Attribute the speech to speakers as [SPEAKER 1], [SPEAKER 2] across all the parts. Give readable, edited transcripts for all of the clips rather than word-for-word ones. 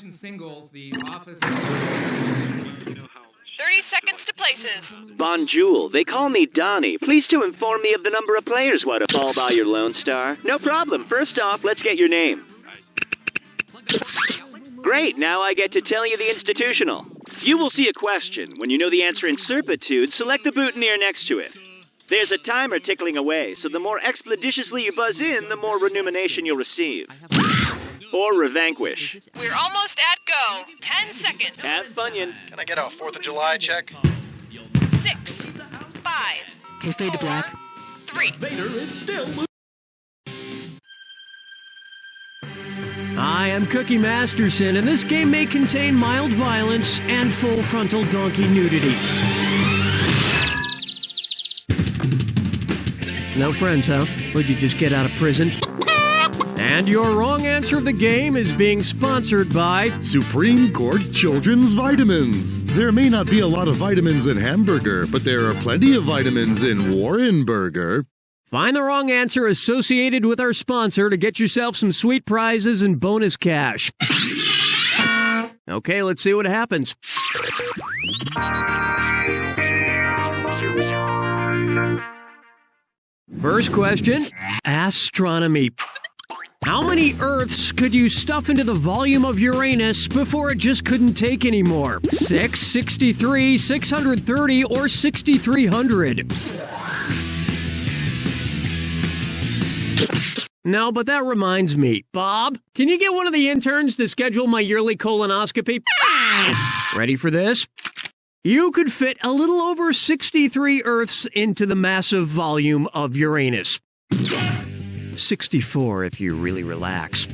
[SPEAKER 1] Singles, the office.
[SPEAKER 2] 30 seconds to places.
[SPEAKER 3] Bonjour, they call me Donnie. Please to inform me of the number of players what to fall by your Lone Star. No problem. First off, let's get your name. Great, now I get to tell you the institutional. You will see a question. When you know the answer in certitude, select the boutonniere next to it. There's a timer tickling away, so the more expeditiously you buzz in, the more remuneration you'll receive. Or revanquish.
[SPEAKER 2] We're almost at go. 10 seconds.
[SPEAKER 3] Have funyin'.
[SPEAKER 4] Can I get a 4th of July check?
[SPEAKER 2] 6, 5,
[SPEAKER 5] Hey, fade to black.
[SPEAKER 2] 3.
[SPEAKER 6] I am Cookie Masterson, and this game may contain mild violence and full frontal donkey nudity. No friends, huh? Would you just get out of prison? And your wrong answer of the game is being sponsored by
[SPEAKER 7] Supreme Court Children's Vitamins. There may not be a lot of vitamins in hamburger, but there are plenty of vitamins in Warren Burger.
[SPEAKER 6] Find the wrong answer associated with our sponsor to get yourself some sweet prizes and bonus cash. Okay, let's see what happens. First question, astronomy. How many Earths could you stuff into the volume of Uranus before it just couldn't take anymore? 6, 63, 630, or 6,300? No, but that reminds me. Bob, can you get one of the interns to schedule my yearly colonoscopy? Ready for this? You could fit a little over 63 Earths into the massive volume of Uranus. 64 if you really relax.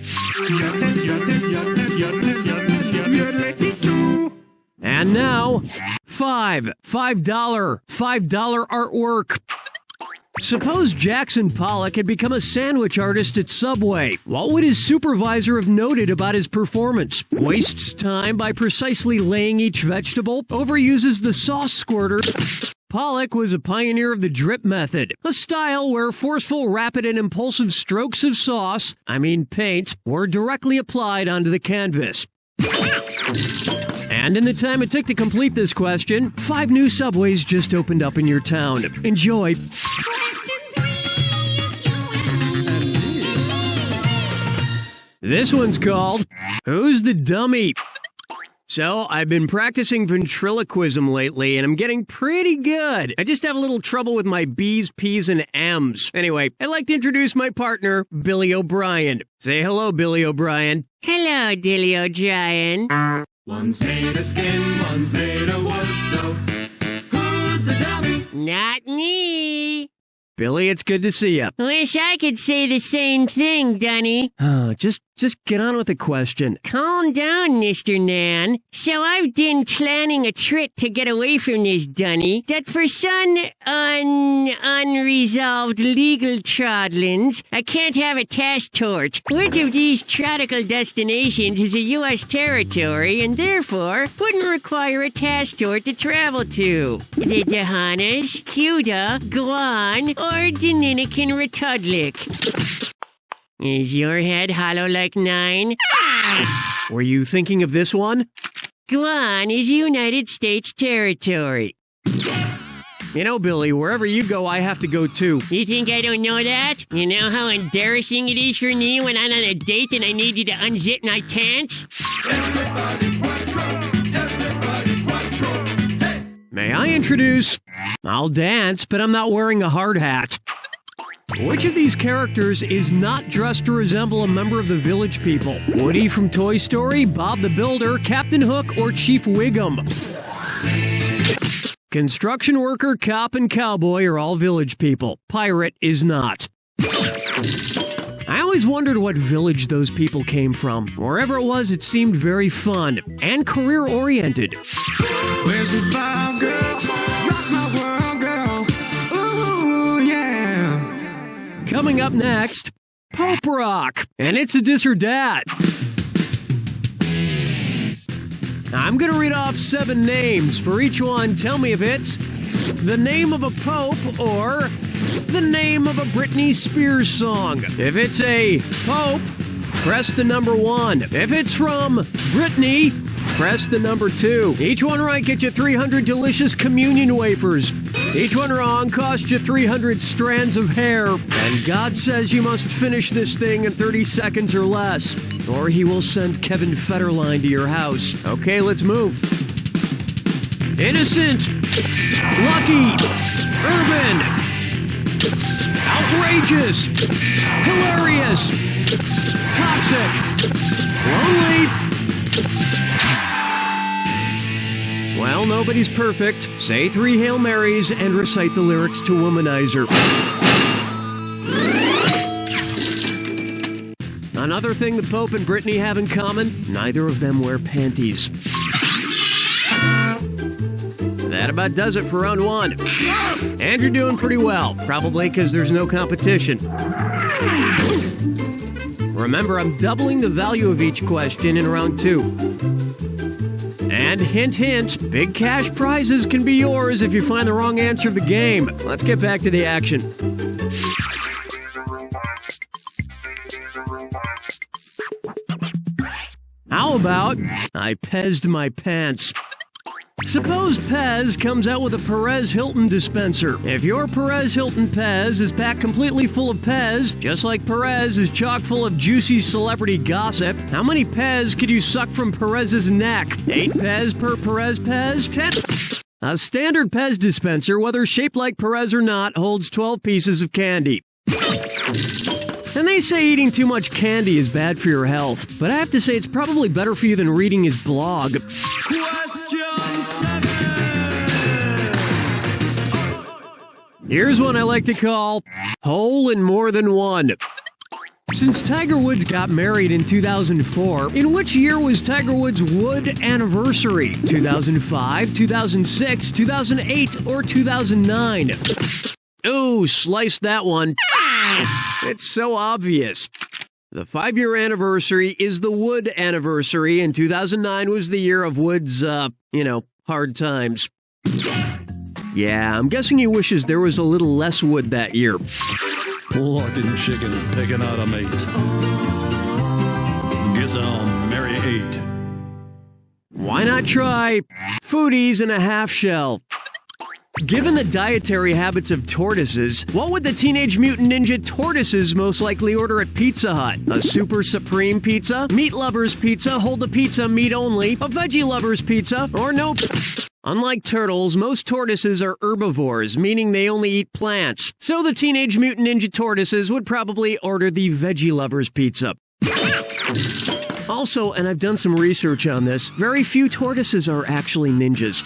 [SPEAKER 6] And now, $5 artwork. Suppose Jackson Pollock had become a sandwich artist at Subway. What would his supervisor have noted about his performance? Wastes time by precisely laying each vegetable? Overuses the sauce squirter? Pollock was a pioneer of the drip method, a style where forceful, rapid, and impulsive strokes of paint, were directly applied onto the canvas. And in the time it took to complete this question, 5 new Subways just opened up in your town. Enjoy. This one's called, Who's the Dummy? So, I've been practicing ventriloquism lately, and I'm getting pretty good. I just have a little trouble with my B's, P's, and M's. Anyway, I'd like to introduce my partner, Billy O'Brien. Say hello, Billy O'Brien. Hello, Dilly O'Brien.
[SPEAKER 8] One's made of skin, one's made of wood, so who's the dummy?
[SPEAKER 6] Not me. Billy, it's good to see you.
[SPEAKER 9] Wish I could say the same thing, Dunny.
[SPEAKER 6] Just get on with the question.
[SPEAKER 9] Calm down, Mr. Nan. So I've been planning a trick to get away from this, Dunny. That for some unresolved legal trodlings, I can't have a task tort. Which of these tropical destinations is a U.S. territory and therefore wouldn't require a task tort to travel to? The Bahamas, Cuba, Guam, or Dominican Republic? Is your head hollow like 9?
[SPEAKER 6] Were you thinking of this one?
[SPEAKER 9] Guam is United States territory.
[SPEAKER 6] You know, Billy, wherever you go, I have to go too.
[SPEAKER 9] You think I don't know that? You know how embarrassing it is for me when I'm on a date and I need you to unzip my pants?
[SPEAKER 6] May I introduce? I'll dance, but I'm not wearing a hard hat. Which of these characters is not dressed to resemble a member of the Village People? Woody from Toy Story, Bob the Builder, Captain Hook, or Chief Wiggum? Construction worker, cop, and cowboy are all Village People. Pirate is not. I always wondered what village those people came from. Wherever it was, it seemed very fun and career-oriented.
[SPEAKER 8] Where's the vibe, girl? Rock my world, girl. Ooh, yeah.
[SPEAKER 6] Coming up next, Pope Rock, and it's a dis or dat. I'm gonna read off 7 names. For each one, tell me if it's the name of a pope or the name of a Britney Spears song. If it's a pope, press the number 1. If it's from Brittany, press the number 2. Each one right gets you 300 delicious communion wafers. Each one wrong costs you 300 strands of hair. And God says you must finish this thing in 30 seconds or less, or he will send Kevin Federline to your house. Okay, let's move. Innocent, lucky, urban, outrageous, hilarious, toxic, lonely. Well, nobody's perfect. Say 3 Hail Marys and recite the lyrics to Womanizer. Another thing the Pope and Brittany have in common, neither of them wear panties. That about does it for round 1. And you're doing pretty well, probably because there's no competition. Remember, I'm doubling the value of each question in round 2. And hint, hint, big cash prizes can be yours if you find the wrong answer of the game. Let's get back to the action. How about I pezzed my pants? Suppose Pez comes out with a Perez Hilton dispenser. If your Perez Hilton Pez is packed completely full of Pez, just like Perez is chock full of juicy celebrity gossip, how many Pez could you suck from Perez's neck? 8 Pez per Perez Pez? 10? A standard Pez dispenser, whether shaped like Perez or not, holds 12 pieces of candy. And they say eating too much candy is bad for your health, but I have to say it's probably better for you than reading his blog. Here's one I like to call Hole in More Than One. Since Tiger Woods got married in 2004, in which year was Tiger Woods' wood anniversary? 2005, 2006, 2008, or 2009? Ooh, sliced that one. It's so obvious. The 5-year anniversary is the Wood anniversary, and 2009 was the year of Wood's, hard times. Yeah, I'm guessing he wishes there was a little less wood that year.
[SPEAKER 1] Looking chickens picking out a mate. Guess I'll marry 8.
[SPEAKER 6] Why not try foodies in a half shell? Given the dietary habits of tortoises, what would the Teenage Mutant Ninja Tortoises most likely order at Pizza Hut? A Super Supreme Pizza? Meat Lovers Pizza? Hold the pizza meat only? A Veggie Lovers Pizza? Or nope? Unlike turtles, most tortoises are herbivores, meaning they only eat plants. So the Teenage Mutant Ninja Tortoises would probably order the Veggie Lovers Pizza. Also, and I've done some research on this, very few tortoises are actually ninjas.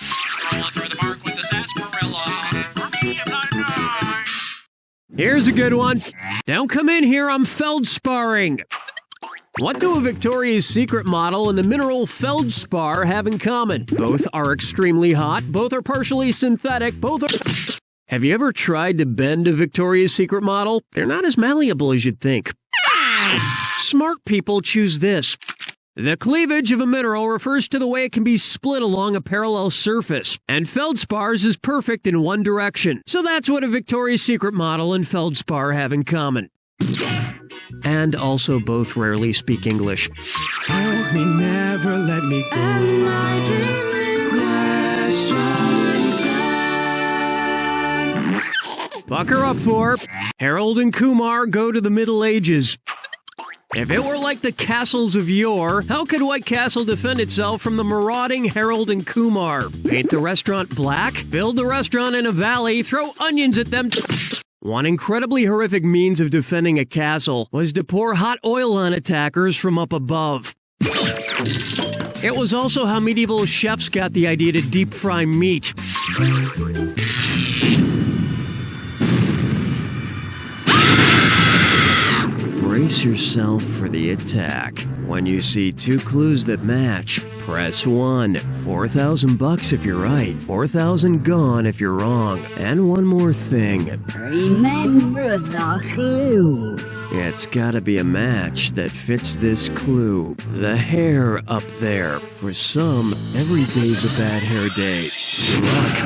[SPEAKER 6] Here's a good one. Don't come in here, I'm feldsparring. What do a Victoria's Secret model and the mineral feldspar have in common? Both are extremely hot, both are partially synthetic, both are... Have you ever tried to bend a Victoria's Secret model? They're not as malleable as you'd think. Smart people choose this. The cleavage of a mineral refers to the way it can be split along a parallel surface, and feldspars is perfect in one direction. So that's what a Victoria's Secret model and feldspar have in common. And also both rarely speak English.
[SPEAKER 8] Hold me, never let me go. And my dreaming question.
[SPEAKER 6] Bucker up for Harold and Kumar Go to the Middle Ages. If it were like the castles of yore, how could White Castle defend itself from the marauding Harold and Kumar? Paint the restaurant black? Build the restaurant in a valley? Throw onions at them? One incredibly horrific means of defending a castle was to pour hot oil on attackers from up above. It was also how medieval chefs got the idea to deep fry meat. Brace yourself for the attack. When you see 2 clues that match, press 1. $4,000 if you're right, 4,000 gone if you're wrong. And one more thing.
[SPEAKER 5] Remember the clue.
[SPEAKER 6] It's gotta be a match that fits this clue. The hair up there. For some, every day's a bad hair day. Good luck.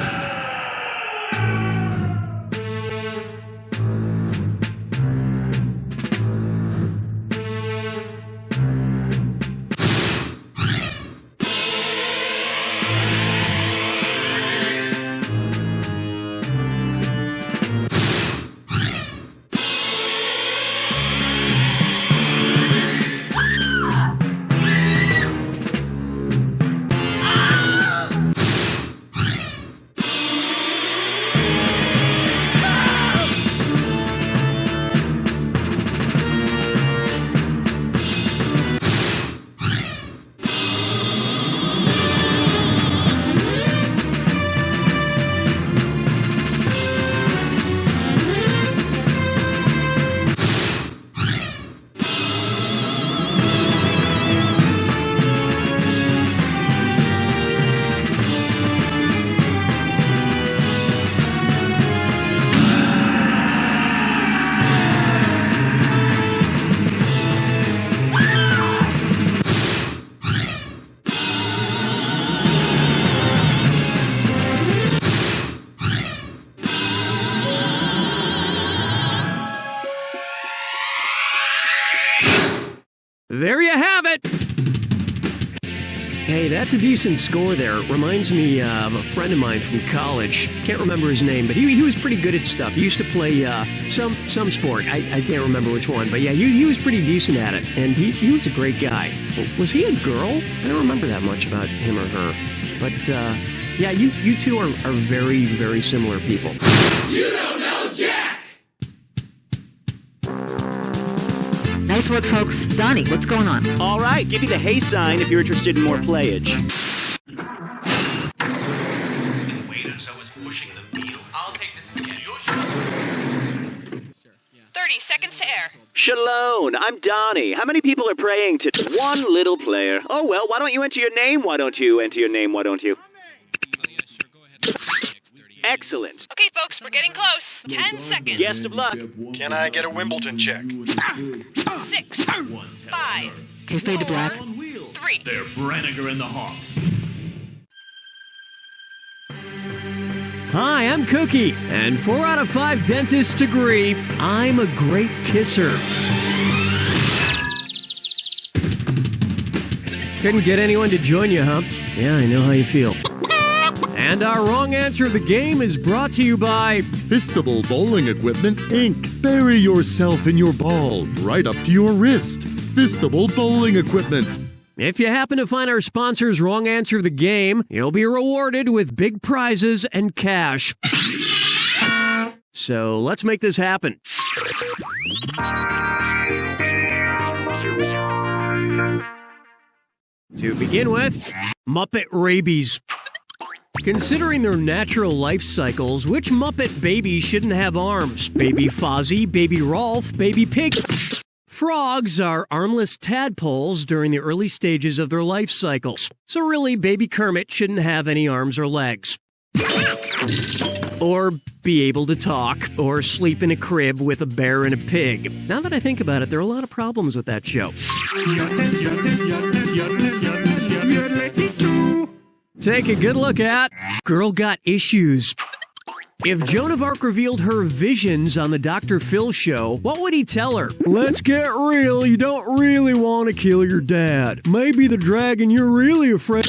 [SPEAKER 6] Hey, that's a decent score there. It reminds me of a friend of mine from college. Can't remember his name, but he was pretty good at stuff. He used to play some sport. I can't remember which one, but yeah, he was pretty decent at it, and he was a great guy. Was he a girl? I don't remember that much about him or her. But yeah, you two are very, very similar people.
[SPEAKER 8] You don't know Jack!
[SPEAKER 10] Nice work, folks. Donnie, what's going on?
[SPEAKER 3] All right, give me the hey sign if you're interested in more playage.
[SPEAKER 11] Wait as I was pushing the field. I'll take this again.
[SPEAKER 2] 30 seconds to air.
[SPEAKER 3] Shalom, I'm Donnie. How many people are praying to one little player? Oh, well, why don't you enter your name? Why don't you enter your name? Why don't you? Excellent.
[SPEAKER 2] Okay, folks, we're getting close. 10 seconds.
[SPEAKER 3] Best of luck.
[SPEAKER 4] Can I get a Wimbledon check?
[SPEAKER 2] 6, 5,
[SPEAKER 10] Okay, fade to black.
[SPEAKER 2] 3.
[SPEAKER 1] They're Branniger and the Hawk.
[SPEAKER 6] Hi, I'm Cookie, and 4 out of 5 dentists agree I'm a great kisser. Couldn't get anyone to join you, huh? Yeah, I know how you feel. And our wrong answer of the game is brought to you by
[SPEAKER 7] Fistable Bowling Equipment, Inc. Bury yourself in your ball, right up to your wrist. Fistable Bowling Equipment.
[SPEAKER 6] If you happen to find our sponsor's wrong answer of the game, you'll be rewarded with big prizes and cash. So let's make this happen. To begin with, Muppet rabies. Considering their natural life cycles, which Muppet baby shouldn't have arms? Baby Fozzie, Baby Rolf, Baby Pig. Frogs are armless tadpoles during the early stages of their life cycles. So really, Baby Kermit shouldn't have any arms or legs. Or be able to talk, or sleep in a crib with a bear and a pig. Now that I think about it, there are a lot of problems with that show. Take a good look at Girl Got Issues. If Joan of Arc revealed her visions on the Dr. Phil show, what would he tell her? Let's get real, you don't really want to kill your dad. Maybe the dragon you're really afraid.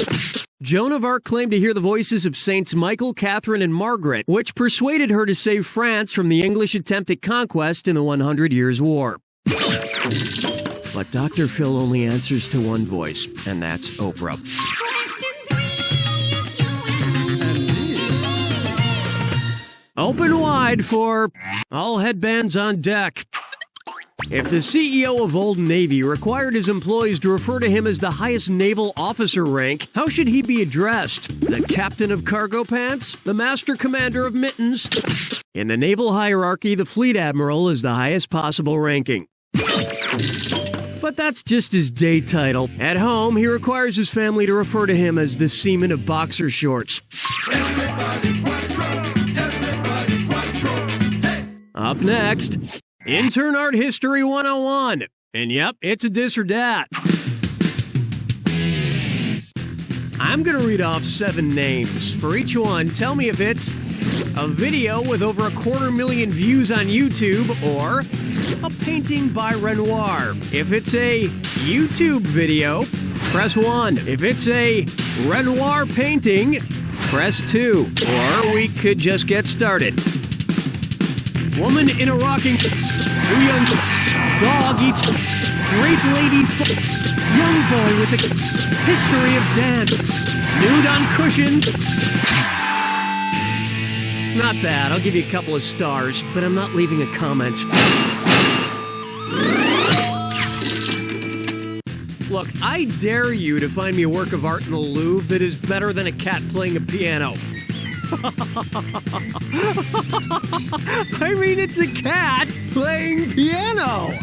[SPEAKER 6] Joan of Arc claimed to hear the voices of Saints Michael, Catherine, and Margaret, which persuaded her to save France from the English attempt at conquest in the 100 Years' War. But Dr. Phil only answers to one voice, and that's Oprah. Open wide for all headbands on deck. If the CEO of Old Navy required his employees to refer to him as the highest naval officer rank, how should he be addressed? The captain of cargo pants? The master commander of mittens? In the naval hierarchy, the fleet admiral is the highest possible ranking. But that's just his day title. At home, he requires his family to refer to him as the seaman of boxer shorts. Up next, Intern Art History 101. And yep, it's a this or that. I'm gonna read off 7 names. For each one, tell me if it's a video with over 250,000 views on YouTube or a painting by Renoir. If it's a YouTube video, press 1. If it's a Renoir painting, press 2. Or we could just get started. Woman in a rocking, young dog eats great lady, young boy with a history of dance, nude on cushion. Not bad, I'll give you a couple of stars, but I'm not leaving a comment. Look, I dare you to find me a work of art in the Louvre that is better than a cat playing a piano. I mean, it's a cat playing piano.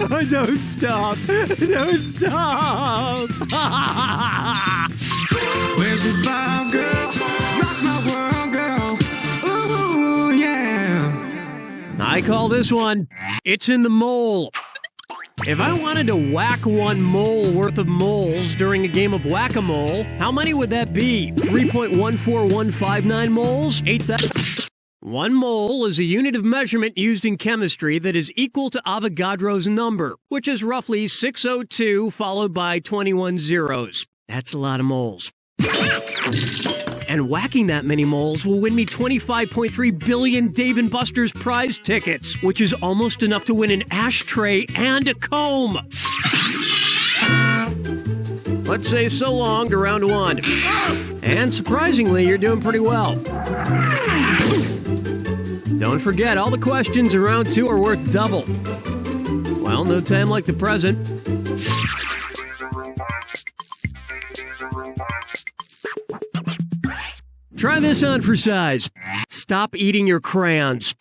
[SPEAKER 6] No, don't stop. Don't stop.
[SPEAKER 8] Where's the vibe, girl? Rock my world, girl. Ooh, yeah.
[SPEAKER 6] I call this one, It's in the Mole. If I wanted to whack one mole worth of moles during a game of whack-a-mole, how many would that be? 3.14159 moles? 8,000? 1 mole is a unit of measurement used in chemistry that is equal to Avogadro's number, which is roughly 602 followed by 21 zeros. That's a lot of moles. And whacking that many moles will win me 25.3 billion Dave & Buster's prize tickets, which is almost enough to win an ashtray and a comb. Let's say so long to round 1. And surprisingly, you're doing pretty well. Don't forget, all the questions in round 2 are worth double. Well, no time like the present. Try this on for size. Stop eating your crayons.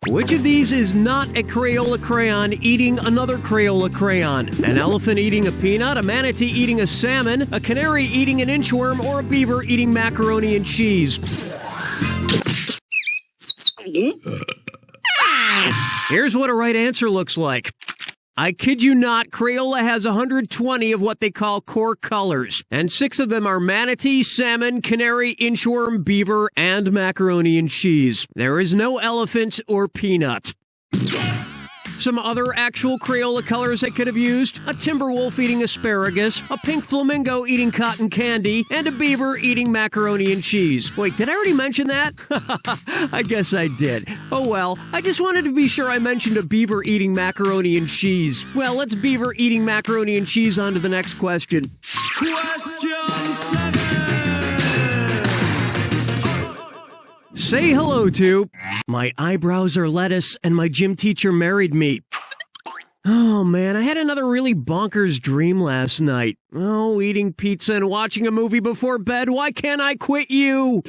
[SPEAKER 6] Which of these is not a Crayola crayon eating another Crayola crayon? An elephant eating a peanut, a manatee eating a salmon, a canary eating an inchworm, or a beaver eating macaroni and cheese? Here's what a right answer looks like. I kid you not, Crayola has 120 of what they call core colors, and 6 of them are manatee, salmon, canary, inchworm, beaver, and macaroni and cheese. There is no elephant or peanut. Some other actual Crayola colors I could have used: a timber wolf eating asparagus, a pink flamingo eating cotton candy, and a beaver eating macaroni and cheese. Wait, did I already mention that? I guess I did. Oh well, I just wanted to be sure I mentioned a beaver eating macaroni and cheese. Well, let's beaver eating macaroni and cheese on to the next question. Say hello to my eyebrows are lettuce and my gym teacher married me. Oh man, I had another really bonkers dream last night. Oh, eating pizza and watching a movie before bed. Why can't I quit you?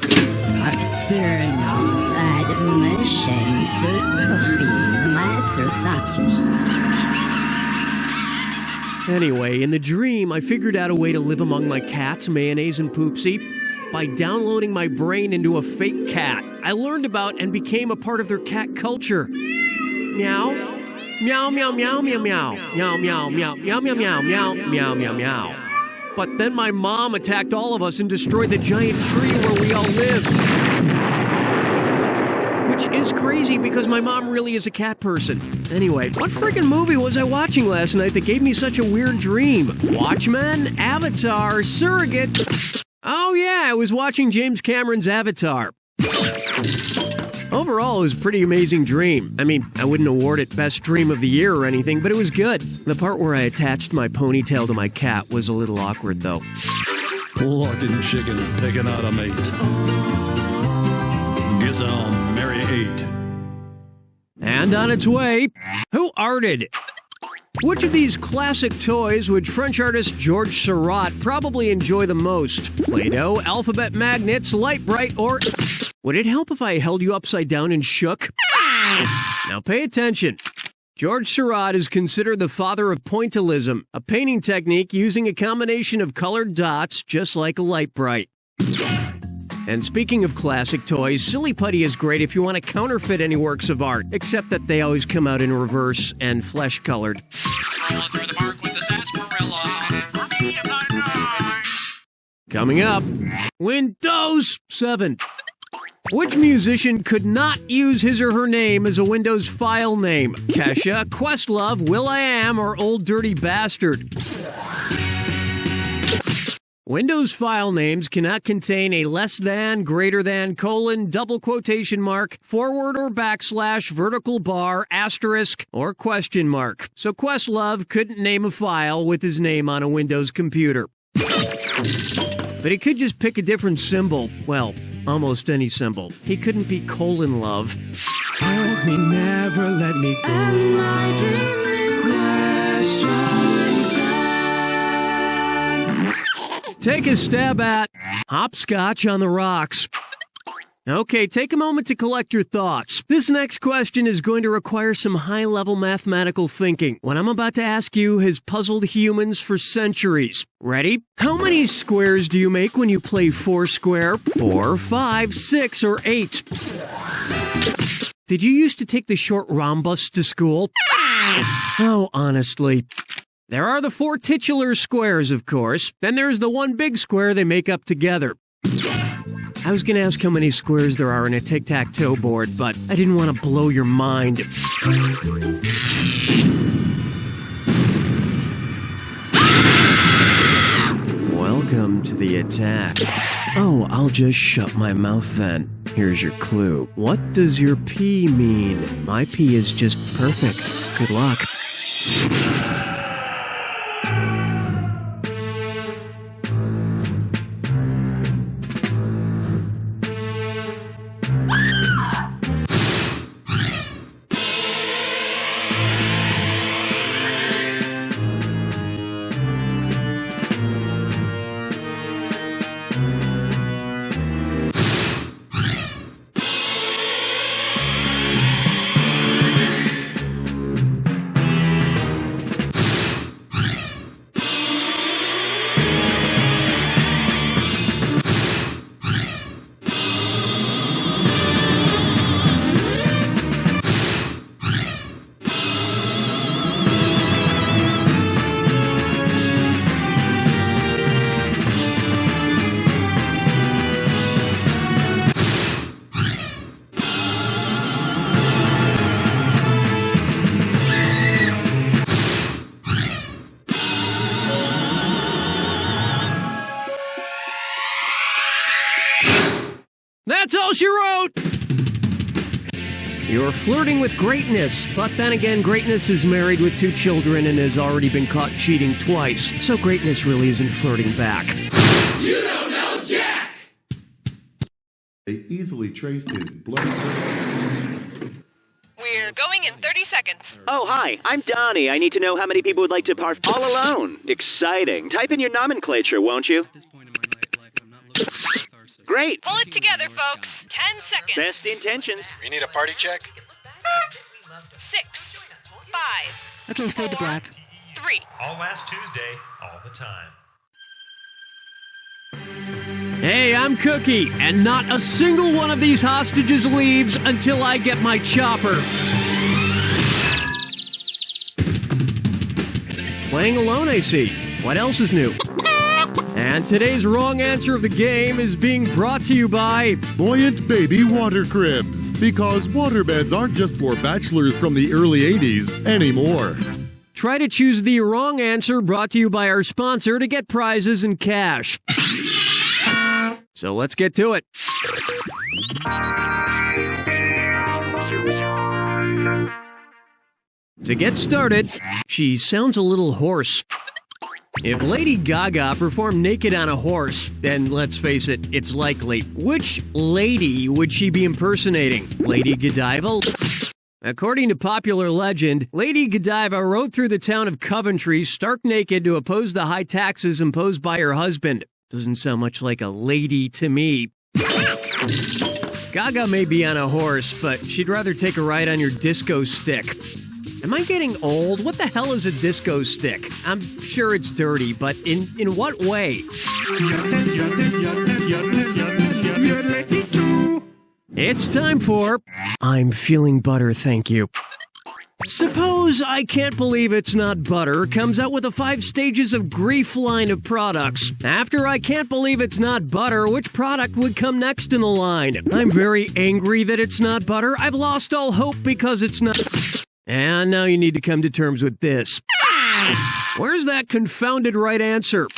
[SPEAKER 6] Anyway, in the dream, I figured out a way to live among my cats, Mayonnaise and Poopsie, by downloading my brain into a fake cat. I learned about and became a part of their cat culture. Meow, meow, meow, meow, meow, meow, meow, meow, meow, meow, meow, meow, meow, meow, meow, meow. But then my mom attacked all of us and destroyed the giant tree where we all lived. Which is crazy because my mom really is a cat person. Anyway, what friggin' movie was I watching last night that gave me such a weird dream? Watchmen? Avatar? Surrogate? Oh yeah, I was watching James Cameron's Avatar. Overall, it was a pretty amazing dream. I mean, I wouldn't award it Best Dream of the Year or anything, but it was good. The part where I attached my ponytail to my cat was a little awkward, though.
[SPEAKER 1] Plucking chickens picking out a mate. Guess I'll marry 8.
[SPEAKER 6] And on its way, who arted? Which of these classic toys would French artist Georges Seurat probably enjoy the most? Play-Doh, alphabet magnets, Light Bright, or... Would it help if I held you upside down and shook? Now pay attention. Georges Seurat is considered the father of pointillism, a painting technique using a combination of colored dots just like a Light Bright. And speaking of classic toys, Silly Putty is great if you want to counterfeit any works of art, except that they always come out in reverse and flesh-colored.
[SPEAKER 11] Strolling through the park with the sarsaparilla. For me,
[SPEAKER 6] Coming up, Windows 7. Which musician could not use his or her name as a Windows file name? Kesha, Questlove, Will.i.am, or Old Dirty Bastard? Windows file names cannot contain a less than, greater than, colon, double quotation mark, forward or backslash, vertical bar, asterisk, or question mark. So Questlove couldn't name a file with his name on a Windows computer. But he could just pick a different symbol. Well, almost any symbol. He couldn't be colon love.
[SPEAKER 8] Hold me, never let me go. And my dreaming questions.
[SPEAKER 6] Take a stab at hopscotch on the rocks. Okay, take a moment to collect your thoughts. This next question is going to require some high-level mathematical thinking. What I'm about to ask you has puzzled humans for centuries. Ready? How many squares do you make when you play Foursquare? 4, 5, 6, or 8? Did you used to take the short rhombus to school? Oh, honestly. There are the 4 titular squares, of course. Then there's the one big square they make up together. I was gonna ask how many squares there are in a tic-tac-toe board, but I didn't want to blow your mind. Welcome to the attack. Oh, I'll just shut my mouth then. Here's your clue. What does your P mean? My P is just perfect. Good luck. That's all she wrote! You're flirting with greatness, but then again, greatness is married with 2 children and has already been caught cheating twice, so greatness really isn't flirting back.
[SPEAKER 7] You don't know Jack! They easily traced his blood.
[SPEAKER 2] We're going in 30 seconds.
[SPEAKER 3] Oh, hi, I'm Donnie. I need to know how many people would like to parf all alone. Exciting. Type in your nomenclature, won't you? Great.
[SPEAKER 2] Pull it together, folks. 10 seconds.
[SPEAKER 3] Best intentions.
[SPEAKER 4] We need a party check.
[SPEAKER 2] 6, 5.
[SPEAKER 10] Okay, fade to black.
[SPEAKER 2] 3.
[SPEAKER 11] All last Tuesday, all the time.
[SPEAKER 6] Hey, I'm Cookie, and not a single one of these hostages leaves until I get my chopper. Playing alone, I see. What else is new? And today's wrong answer of the game is being brought to you by
[SPEAKER 7] Buoyant Baby Water Cribs. Because waterbeds aren't just for bachelors from the early 80s anymore.
[SPEAKER 6] Try to choose the wrong answer, brought to you by our sponsor, to get prizes and cash. So let's get to it. To get started, she sounds a little hoarse. If Lady Gaga performed naked on a horse, and let's face it, it's likely, which lady would she be impersonating? Lady Godiva? According to popular legend, Lady Godiva rode through the town of Coventry stark naked to oppose the high taxes imposed by her husband. Doesn't sound much like a lady to me. Gaga may be on a horse, but she'd rather take a ride on your disco stick. Am I getting old? What the hell is a disco stick? I'm sure it's dirty, but in what way? It's time for I'm Feeling Butter, thank you. Suppose I Can't Believe It's Not Butter comes out with a 5 stages of grief line of products. After I Can't Believe It's Not Butter, which product would come next in the line? I'm very angry that it's not butter. I've lost all hope because it's not... And now you need to come to terms with this. Where's that confounded right answer?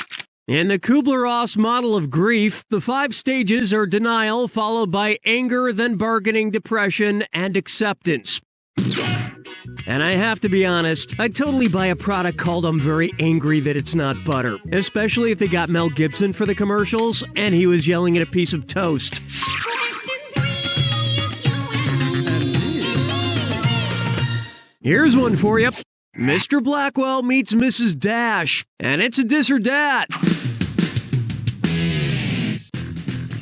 [SPEAKER 6] In the Kubler-Ross model of grief, the 5 stages are denial, followed by anger, then bargaining, depression, and acceptance. And I have to be honest, I'd totally buy a product called I'm Very Angry That It's Not Butter. Especially if they got Mel Gibson for the commercials, and he was yelling at a piece of toast. Here's one for you. Mr. Blackwell meets Mrs. Dash, and it's a dis or dat.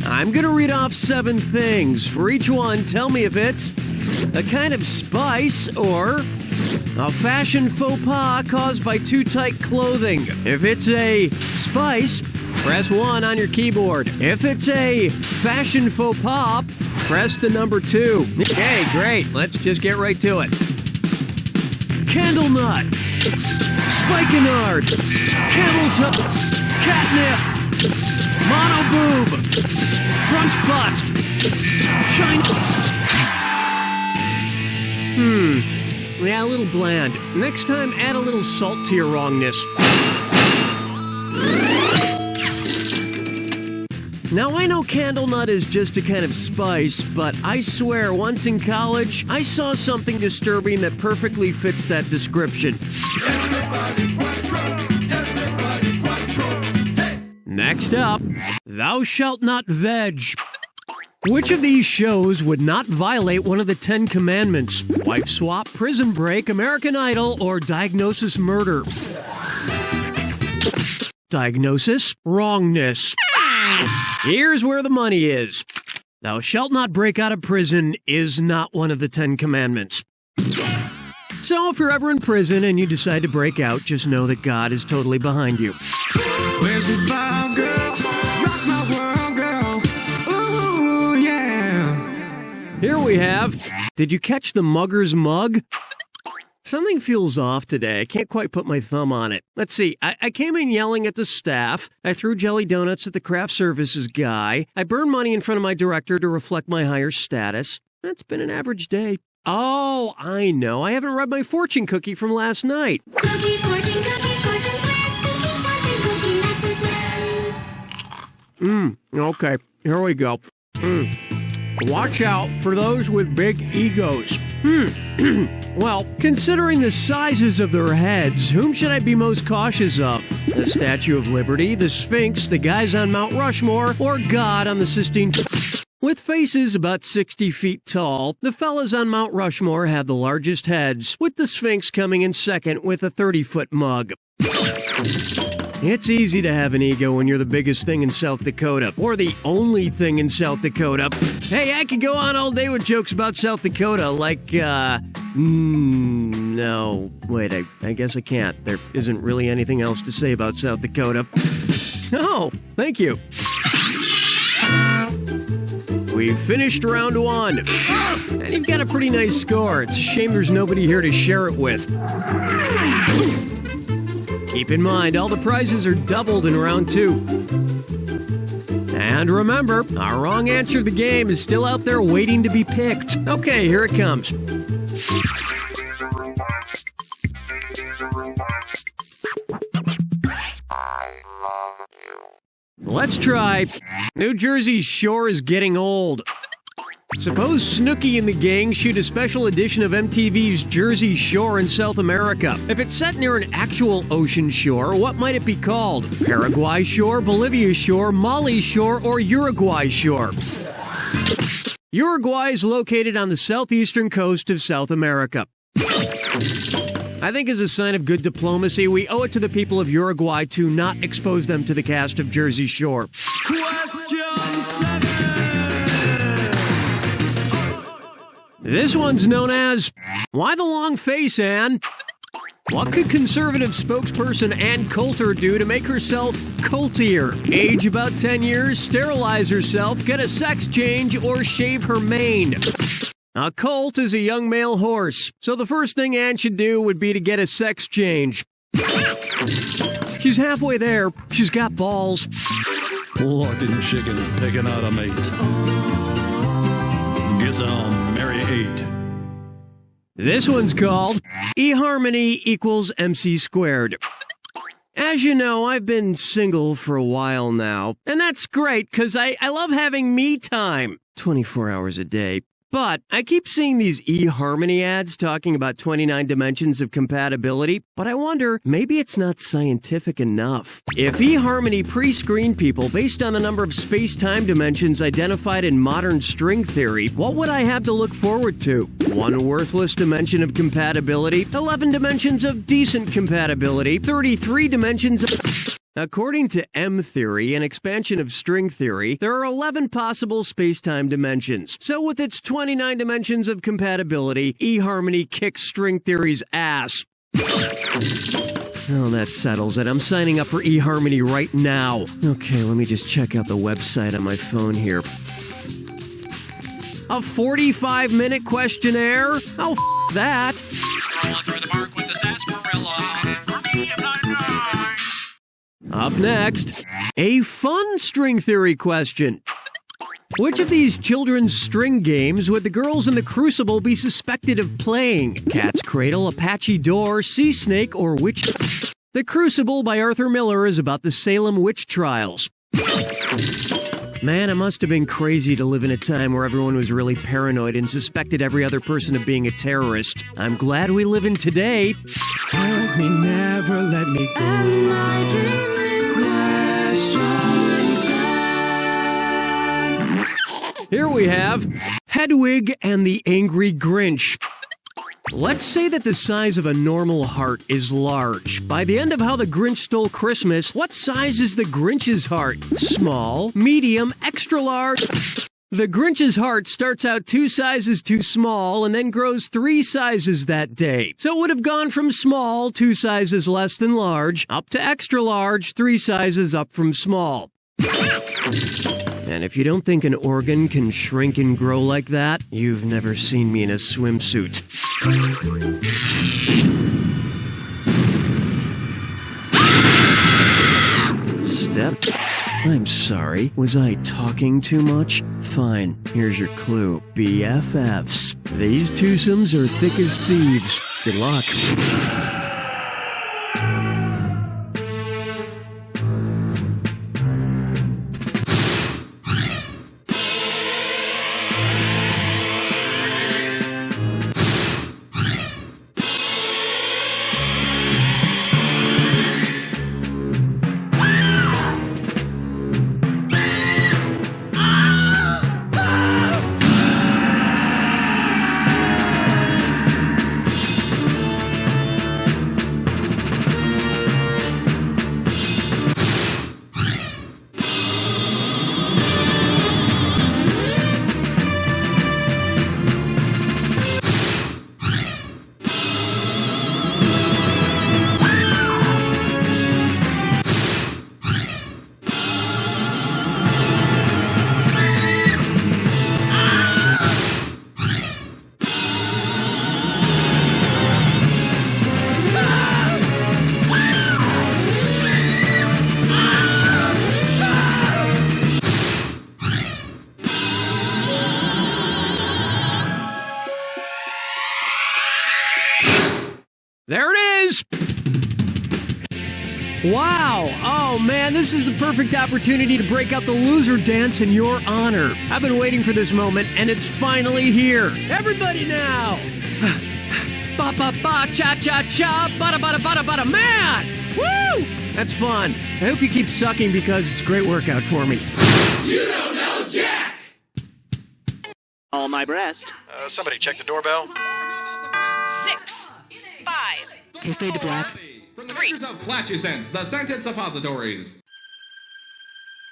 [SPEAKER 6] I'm gonna read off 7 things. For each one, tell me if it's a kind of spice or a fashion faux pas caused by too tight clothing. If it's a spice, press 1 on your keyboard. If it's a fashion faux pas, press the number 2. Okay, great. Let's just get right to it. Candle nut, spikenard, camel toe, catnip, Mono boob. Front butt. China. Yeah, a little bland. Next time, add a little salt to your wrongness. Now, I know candlenut is just a kind of spice, but I swear, once in college, I saw something disturbing that perfectly fits that description. Next up, thou shalt not veg. Which of these shows would not violate one of the 10 commandments? Wife swap, prison break, American Idol, or diagnosis murder? Diagnosis? Wrongness. Here's where the money is. Thou shalt not break out of prison is not one of the 10 commandments. So if you're ever in prison and you decide to break out, just know that God is totally behind you.
[SPEAKER 8] Where's the fire, girl? Rock my world, girl. Ooh, yeah.
[SPEAKER 6] Here we have, did you catch the mugger's mug? Something feels off today. I can't quite put my thumb on it. Let's see. I came in yelling at the staff. I threw jelly donuts at the craft services guy. I burned money in front of my director to reflect my higher status. That's been an average day. Oh, I know. I haven't read my fortune cookie from last night.
[SPEAKER 12] Cookie, fortune,
[SPEAKER 6] Okay. Here we go. Watch out for those with big egos. Well, considering the sizes of their heads, whom should I be most cautious of? The Statue of Liberty, the Sphinx, the guys on Mount Rushmore, or God on the Sistine? With faces about 60 feet tall, the fellas on Mount Rushmore have the largest heads, with the Sphinx coming in second with a 30-foot mug. It's easy to have an ego when you're the biggest thing in South Dakota, or the only thing in South Dakota. Hey, I could go on all day with jokes about South Dakota, like, no, wait, I guess I can't. There isn't really anything else to say about South Dakota. Oh, thank you. We've finished round 1. And you've got a pretty nice score. It's a shame there's nobody here to share it with. Keep in mind, all the prizes are doubled in round 2. And remember, our wrong answer to the game is still out there waiting to be picked. Okay, here it comes. Let's try. New Jersey's shore is getting old. Suppose Snooki and the gang shoot a special edition of MTV's Jersey Shore in South America. If it's set near an actual ocean shore, what might it be called? Paraguay Shore, Bolivia Shore, Mali Shore, or Uruguay Shore? Uruguay is located on the southeastern coast of South America. I think as a sign of good diplomacy, we owe it to the people of Uruguay to not expose them to the cast of Jersey Shore. This one's known as, why the long face, Anne? What could conservative spokesperson Ann Coulter do to make herself coltier? Age about 10 years, sterilize herself, get a sex change, or shave her mane? A colt is a young male horse, so the first thing Ann should do would be to get a sex change. She's halfway there. She's got balls.
[SPEAKER 1] Fucking chickens picking out a mate. Guess I'll marry 8.
[SPEAKER 6] This one's called eHarmony equals MC squared. As you know, I've been single for a while now, and that's great because I love having me time 24 hours a day. But I keep seeing these eHarmony ads talking about 29 dimensions of compatibility, but I wonder, maybe it's not scientific enough. If eHarmony pre-screened people based on the number of space-time dimensions identified in modern string theory, what would I have to look forward to? 1 worthless dimension of compatibility, 11 dimensions of decent compatibility, 33 dimensions of... According to M theory, an expansion of string theory, there are 11 possible space-time dimensions. So with its 29 dimensions of compatibility, eHarmony kicks string theory's ass. Oh, that settles it. I'm signing up for eHarmony right now. Okay, let me just check out the website on my phone here. A 45-minute questionnaire? Oh, that. Up next, a fun string theory question. Which of these children's string games would the girls in the Crucible be suspected of playing? Cat's Cradle, Apache Door, Sea Snake, or Witch? The Crucible by Arthur Miller is about the Salem witch trials. Man, it must have been crazy to live in a time where everyone was really paranoid and suspected every other person of being a terrorist. I'm glad we live in today.
[SPEAKER 8] Hold me, never let me go. And my
[SPEAKER 6] Here we have Hedwig and the Angry Grinch. Let's say that the size of a normal heart is large. By the end of How the Grinch Stole Christmas, what size is the Grinch's heart? Small, medium, extra large? The Grinch's heart starts out 2 sizes too small and then grows 3 sizes that day. So it would have gone from small, 2 sizes less than large, up to extra large, 3 sizes up from small. And if you don't think an organ can shrink and grow like that, you've never seen me in a swimsuit. Step. I'm sorry. Was I talking too much? Fine. Here's your clue. BFFs. These twosomes are thick as thieves. Good luck. There it is! Wow! Oh man, this is the perfect opportunity to break out the loser dance in your honor. I've been waiting for this moment, and it's finally here. Everybody now! Ba-ba-ba, cha-cha-cha, bada-bada-bada-bada, man! Woo! That's fun. I hope you keep sucking because it's a great workout for me.
[SPEAKER 8] You don't know Jack!
[SPEAKER 3] All my breast.
[SPEAKER 4] Somebody check the doorbell.
[SPEAKER 2] 6, 5,
[SPEAKER 10] We'll fade to black.
[SPEAKER 12] From the makers of Flatulence, the scented suppositories.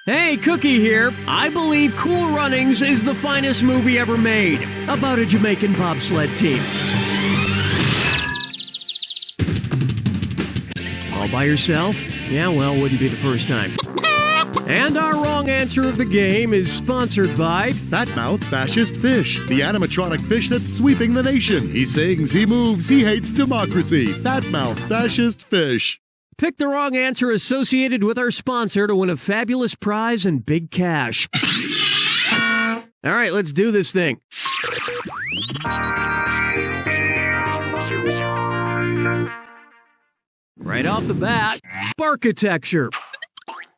[SPEAKER 6] Hey, Cookie here. I believe Cool Runnings is the finest movie ever made about a Jamaican bobsled team. All by yourself? Yeah, well, wouldn't be the first time. And our wrong answer of the game is sponsored by
[SPEAKER 7] Fatmouth Fascist Fish, the animatronic fish that's sweeping the nation. He sings, he moves, he hates democracy. Fatmouth Fascist Fish.
[SPEAKER 6] Pick the wrong answer associated with our sponsor to win a fabulous prize and big cash. All right, let's do this thing. Right off the bat, architecture.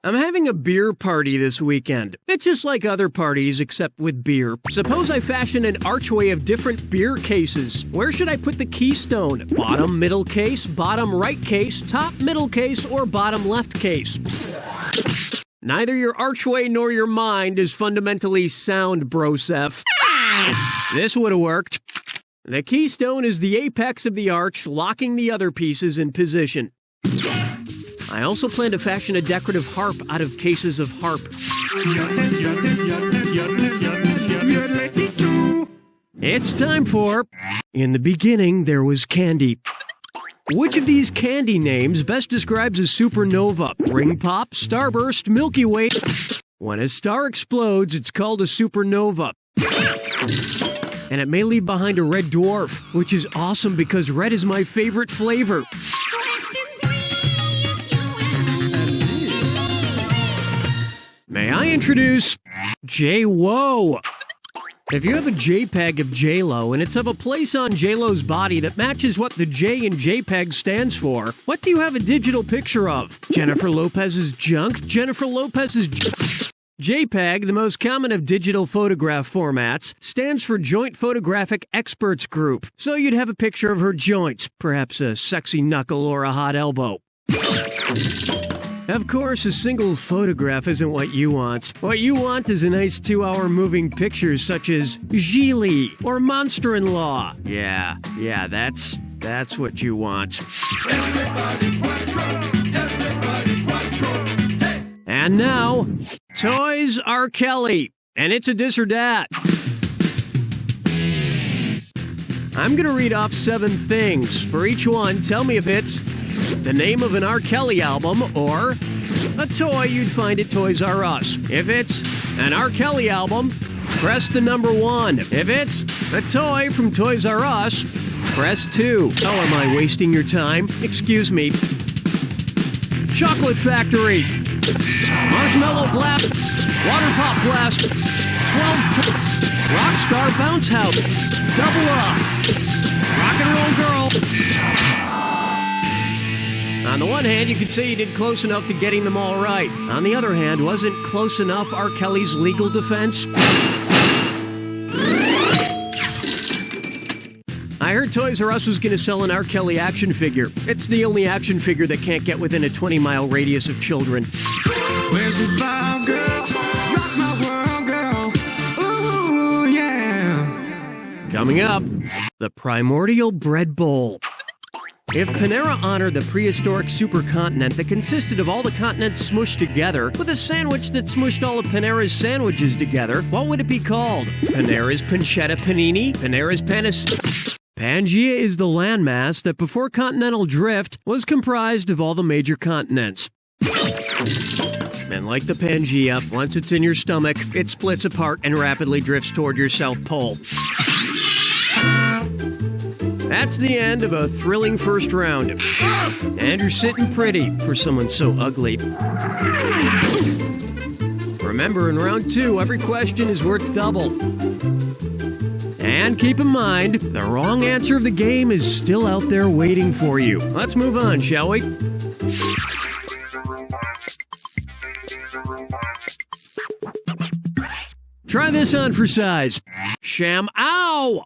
[SPEAKER 6] I'm having a beer party this weekend. It's just like other parties, except with beer. Suppose I fashion an archway of different beer cases. Where should I put the keystone? Bottom middle case, bottom right case, top middle case, or bottom left case? Neither your archway nor your mind is fundamentally sound, Broseph. This would have worked. The keystone is the apex of the arch, locking the other pieces in position. I also plan to fashion a decorative harp out of cases of harp. It's time for In the Beginning There Was Candy. Which of these candy names best describes a supernova? Ring Pop, Starburst, Milky Way. When a star explodes, it's called a supernova. And it may leave behind a red dwarf, which is awesome because red is my favorite flavor. I introduce J-Wo. If you have a JPEG of J-Lo and it's of a place on J-Lo's body that matches what the J in JPEG stands for, what do you have a digital picture of? Jennifer Lopez's junk? Jennifer Lopez's JPEG, the most common of digital photograph formats, stands for Joint Photographic Experts Group. So you'd have a picture of her joints, perhaps a sexy knuckle or a hot elbow. Of course, a single photograph isn't what you want. What you want is a nice 2-hour moving picture such as Gigli or Monster-in-Law. Yeah, that's what you want. And now, Toys R. Kelly. And it's a this or that. I'm gonna read off 7 things. For each one, tell me if it's the name of an R. Kelly album or a toy you'd find at Toys R Us. If it's an R. Kelly album, press the number 1. If it's a toy from Toys R Us, press 2. Oh, am I wasting your time? Excuse me. Chocolate Factory. Marshmallow Blast. Water Pop Blast. 12. Rockstar Bounce House. Double Up. Rock and Roll Girl. On the one hand, you could say you did close enough to getting them all right. On the other hand, wasn't close enough R. Kelly's legal defense? I heard Toys R Us was going to sell an R. Kelly action figure. It's the only action figure that can't get within a 20-mile radius of children.
[SPEAKER 8] Where's the vibe, girl? Rock my world, girl. Ooh, yeah.
[SPEAKER 6] Coming up, the primordial bread bowl. If Panera honored the prehistoric supercontinent that consisted of all the continents smushed together with a sandwich that smushed all of Panera's sandwiches together, what would it be called? Panera's Pancetta Panini? Panera's Pangea is the landmass that before continental drift was comprised of all the major continents. And like the Pangea, once it's in your stomach, it splits apart and rapidly drifts toward your South Pole. That's the end of a thrilling first round. And you're sitting pretty for someone so ugly. Remember, in round 2, every question is worth double. And keep in mind, the wrong answer of the game is still out there waiting for you. Let's move on, shall we? Try this on for size. Sham-ow!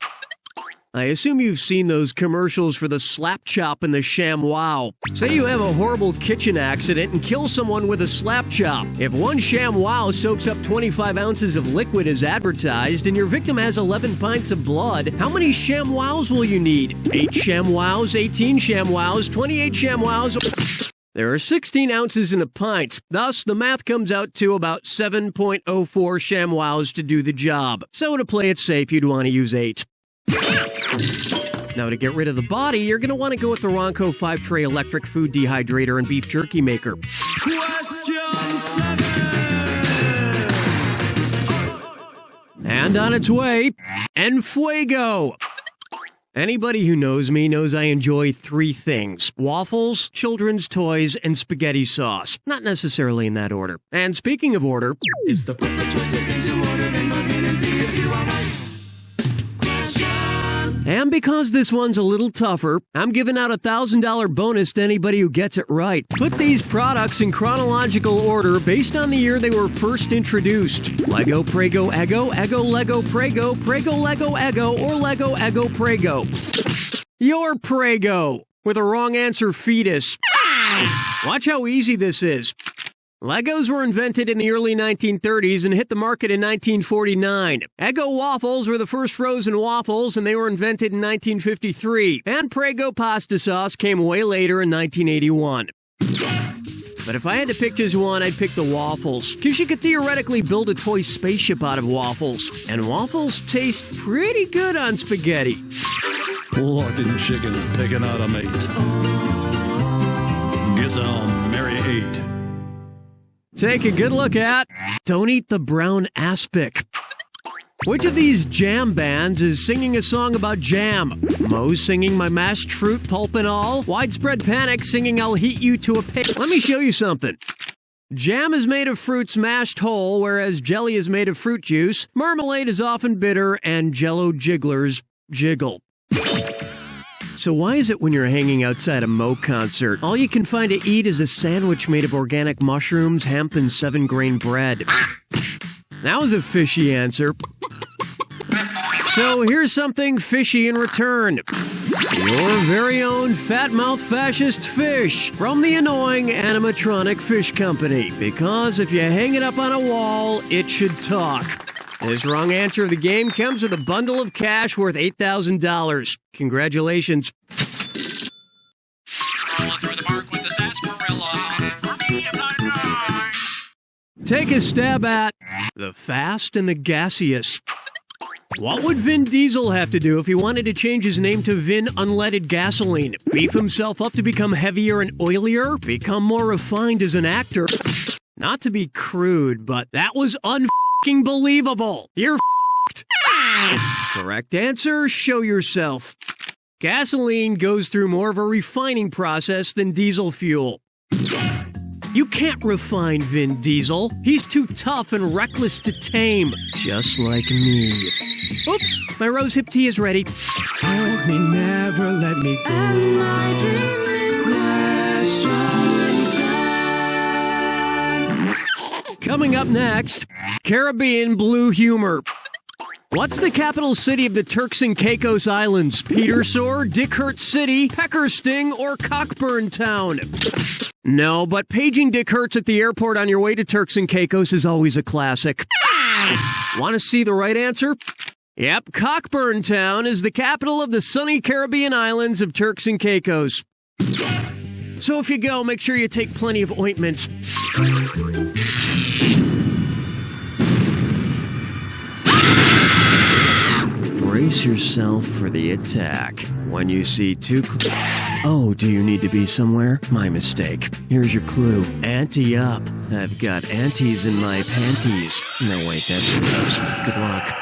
[SPEAKER 6] I assume you've seen those commercials for the slap chop and the ShamWow. Say you have a horrible kitchen accident and kill someone with a slap chop. If one ShamWow soaks up 25 ounces of liquid as advertised and your victim has 11 pints of blood, how many ShamWows will you need? 8 ShamWows, 18 ShamWows, 28 ShamWows. There are 16 ounces in a pint. Thus, the math comes out to about 7.04 ShamWows to do the job. So to play it safe, you'd want to use 8. Now, to get rid of the body, you're going to want to go with the Ronco 5-tray electric food dehydrator and beef jerky maker. And on its way, Enfuego. Anybody who knows me knows I enjoy 3 things: waffles, children's toys, and spaghetti sauce. Not necessarily in that order. And speaking of order,
[SPEAKER 8] It's the put the choices into order, then buzz in and see if you are right.
[SPEAKER 6] and because this one's a little tougher, I'm giving out a $1,000 bonus to anybody who gets it right. Put these products in chronological order based on the year they were first introduced. Lego Prego Eggo, Eggo Lego Prego, Prego Lego Eggo, or Lego Eggo Prego. Your Prego, with a wrong answer fetus. Watch how easy this is. Legos were invented in the early 1930s and hit the market in 1949. Eggo waffles were the first frozen waffles, and they were invented in 1953. And Prego pasta sauce came way later in 1981. But if I had to pick just one, I'd pick the waffles, because you could theoretically build a toy spaceship out of waffles. And waffles taste pretty good on spaghetti.
[SPEAKER 1] Plucking chickens picking out a mate. Guess I'll marry 8.
[SPEAKER 6] Take a good look at Don't Eat the Brown Aspic. Which of these jam bands is singing a song about jam? Moe's singing My Mashed Fruit, Pulp and All? Widespread Panic singing I'll Heat You to a Pig? Let me show you something. Jam is made of fruits mashed whole, whereas jelly is made of fruit juice. Marmalade is often bitter, and Jell-O jigglers jiggle. So why is it when you're hanging outside a Mo concert, all you can find to eat is a sandwich made of organic mushrooms, hemp, and 7-grain bread? That was a fishy answer. So here's something fishy in return. Your very own fat-mouthed fascist fish from the annoying animatronic fish company. Because if you hang it up on a wall, it should talk. This wrong answer of the game comes with a bundle of cash worth $8,000. Congratulations.
[SPEAKER 11] Strolling through the park with the sarsaparilla. For me, if I die.
[SPEAKER 6] Take a stab at the fast and the gaseous. What would Vin Diesel have to do if he wanted to change his name to Vin Unleaded Gasoline? Beef himself up to become heavier and oilier? Become more refined as an actor? Not to be crude, but that was un-f***ing believable. You're f***ed. Correct answer, show yourself. Gasoline goes through more of a refining process than diesel fuel. You can't refine Vin Diesel. He's too tough and reckless to tame. Just like me. Oops, my rose hip tea is ready.
[SPEAKER 8] Hold me, never let me go. And my dreaming question.
[SPEAKER 6] Coming up next, Caribbean blue humor. What's the capital city of the Turks and Caicos Islands? Petersore, Dickhurt City, Peckersting, or Cockburn Town? No, but paging Dick Hertz at the airport on your way to Turks and Caicos is always a classic. Want to see the right answer? Yep, Cockburn Town is the capital of the sunny Caribbean islands of Turks and Caicos. So if you go, make sure you take plenty of ointments. Brace yourself for the attack. When you see two Oh, do you need to be somewhere? My mistake. Here's your clue. Ante up. I've got antes in my panties. No, wait, that's gross. Good luck.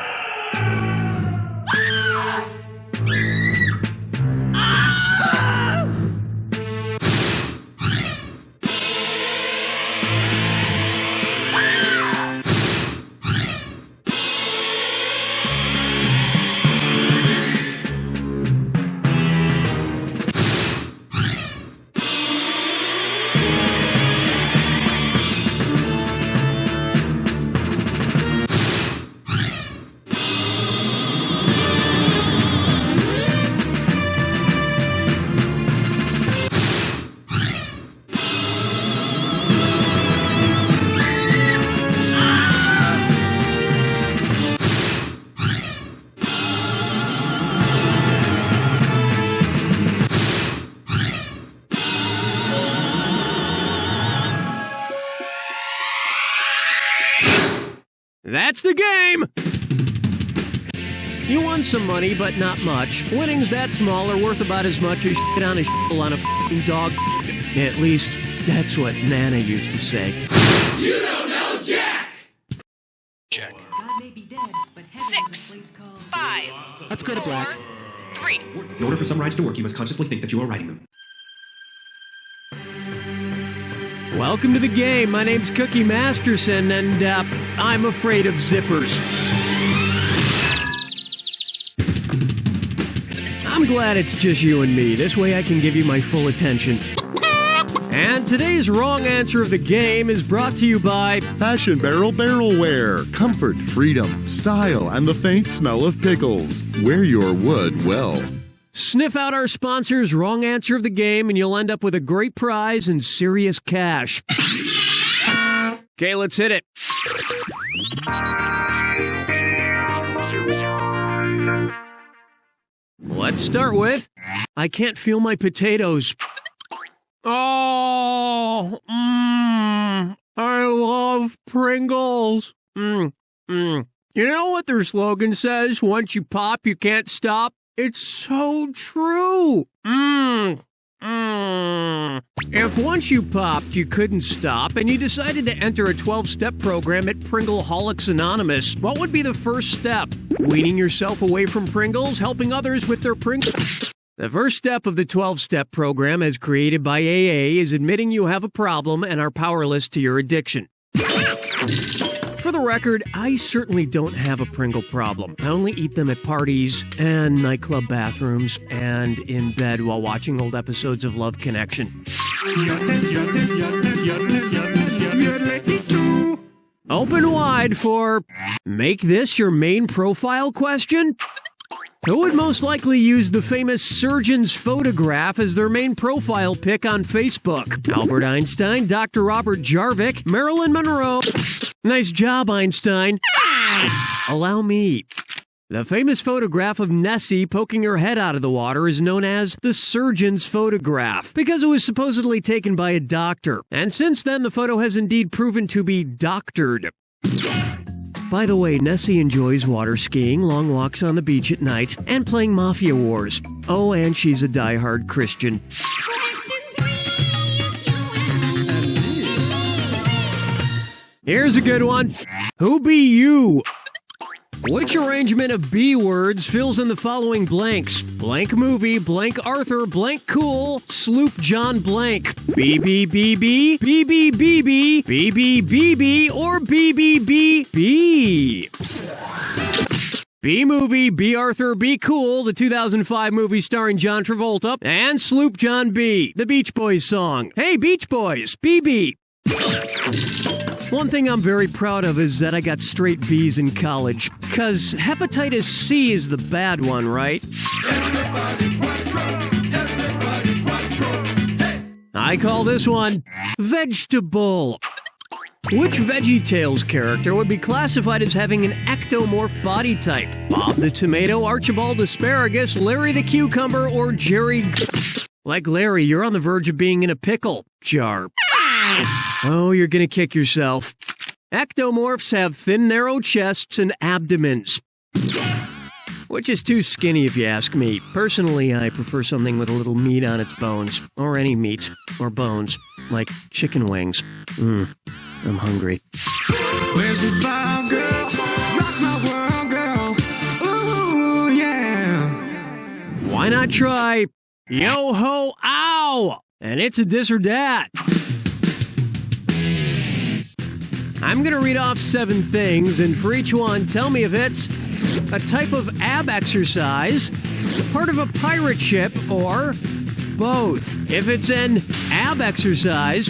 [SPEAKER 6] That's the game! You won some money, but not much. Winnings that small are worth about as much as shit on a shittle on a f***ing dog. At least, that's what Nana used to say.
[SPEAKER 8] You don't know Jack!
[SPEAKER 11] Check.
[SPEAKER 10] God may be dead, but heaven is a place called...
[SPEAKER 2] 5.
[SPEAKER 10] Let's go to black.
[SPEAKER 2] 3.
[SPEAKER 12] In order for some rides to work, you must consciously think that you are riding them.
[SPEAKER 6] Welcome to the game. My name's Cookie Masterson, and I'm afraid of zippers. I'm glad it's just you and me. This way I can give you my full attention. And today's wrong answer of the game is brought to you by
[SPEAKER 7] Fashion Barrel Barrelware. Comfort, freedom, style, and the faint smell of pickles. Wear your wood well.
[SPEAKER 6] Sniff out our sponsor's wrong answer of the game, and you'll end up with a great prize and serious cash. Okay, let's hit it. Let's start with, I can't feel my potatoes. Oh, I love Pringles. You know what their slogan says? Once you pop, you can't stop. It's so true. If once you popped, you couldn't stop, and you decided to enter a 12-step program at Pringleholics Anonymous, what would be the first step? Weaning yourself away from Pringles, helping others with their Pringles? The first step of the 12-step program as created by AA is admitting you have a problem and are powerless to your addiction. For the record, I certainly don't have a Pringle problem. I only eat them at parties and nightclub bathrooms and in bed while watching old episodes of Love Connection. Open wide for make this your main profile question? Who would most likely use the famous surgeon's photograph as their main profile pic on Facebook? Albert Einstein, Dr. Robert Jarvik, Marilyn Monroe. Nice job, Einstein. Allow me. The famous photograph of Nessie poking her head out of the water is known as the surgeon's photograph because it was supposedly taken by a doctor. And since then, the photo has indeed proven to be doctored. By the way, Nessie enjoys water skiing, long walks on the beach at night, and playing Mafia Wars. Oh, and she's a diehard Christian. Here's a good one. Who be you? Which arrangement of B words fills in the following blanks? Blank movie, blank Arthur, blank cool, Sloop John blank. BBBB, BBBB, BBBB, or BBBB. B movie, B Arthur, B cool, the 2005 movie starring John Travolta, and Sloop John B, the Beach Boys song. Hey, Beach Boys, BB. One thing I'm very proud of is that I got straight B's in college. Cause hepatitis C is the bad one, right? I call this one vegetable. Which VeggieTales character would be classified as having an ectomorph body type? Bob the Tomato, Archibald Asparagus, Larry the Cucumber, or Jerry... Like Larry, you're on the verge of being in a pickle jar. Oh, you're gonna kick yourself. Ectomorphs have thin, narrow chests and abdomens. Which is too skinny if you ask me. Personally, I prefer something with a little meat on its bones. Or any meat. Or bones. Like chicken wings. I'm hungry.
[SPEAKER 8] Where's the vibe, girl? Rock my world, girl. Ooh, yeah.
[SPEAKER 6] Why not try yo-ho, ow? And it's a this or that. I'm gonna read off 7 things, and for each one, tell me if it's a type of ab exercise, part of a pirate ship, or both. If it's an ab exercise,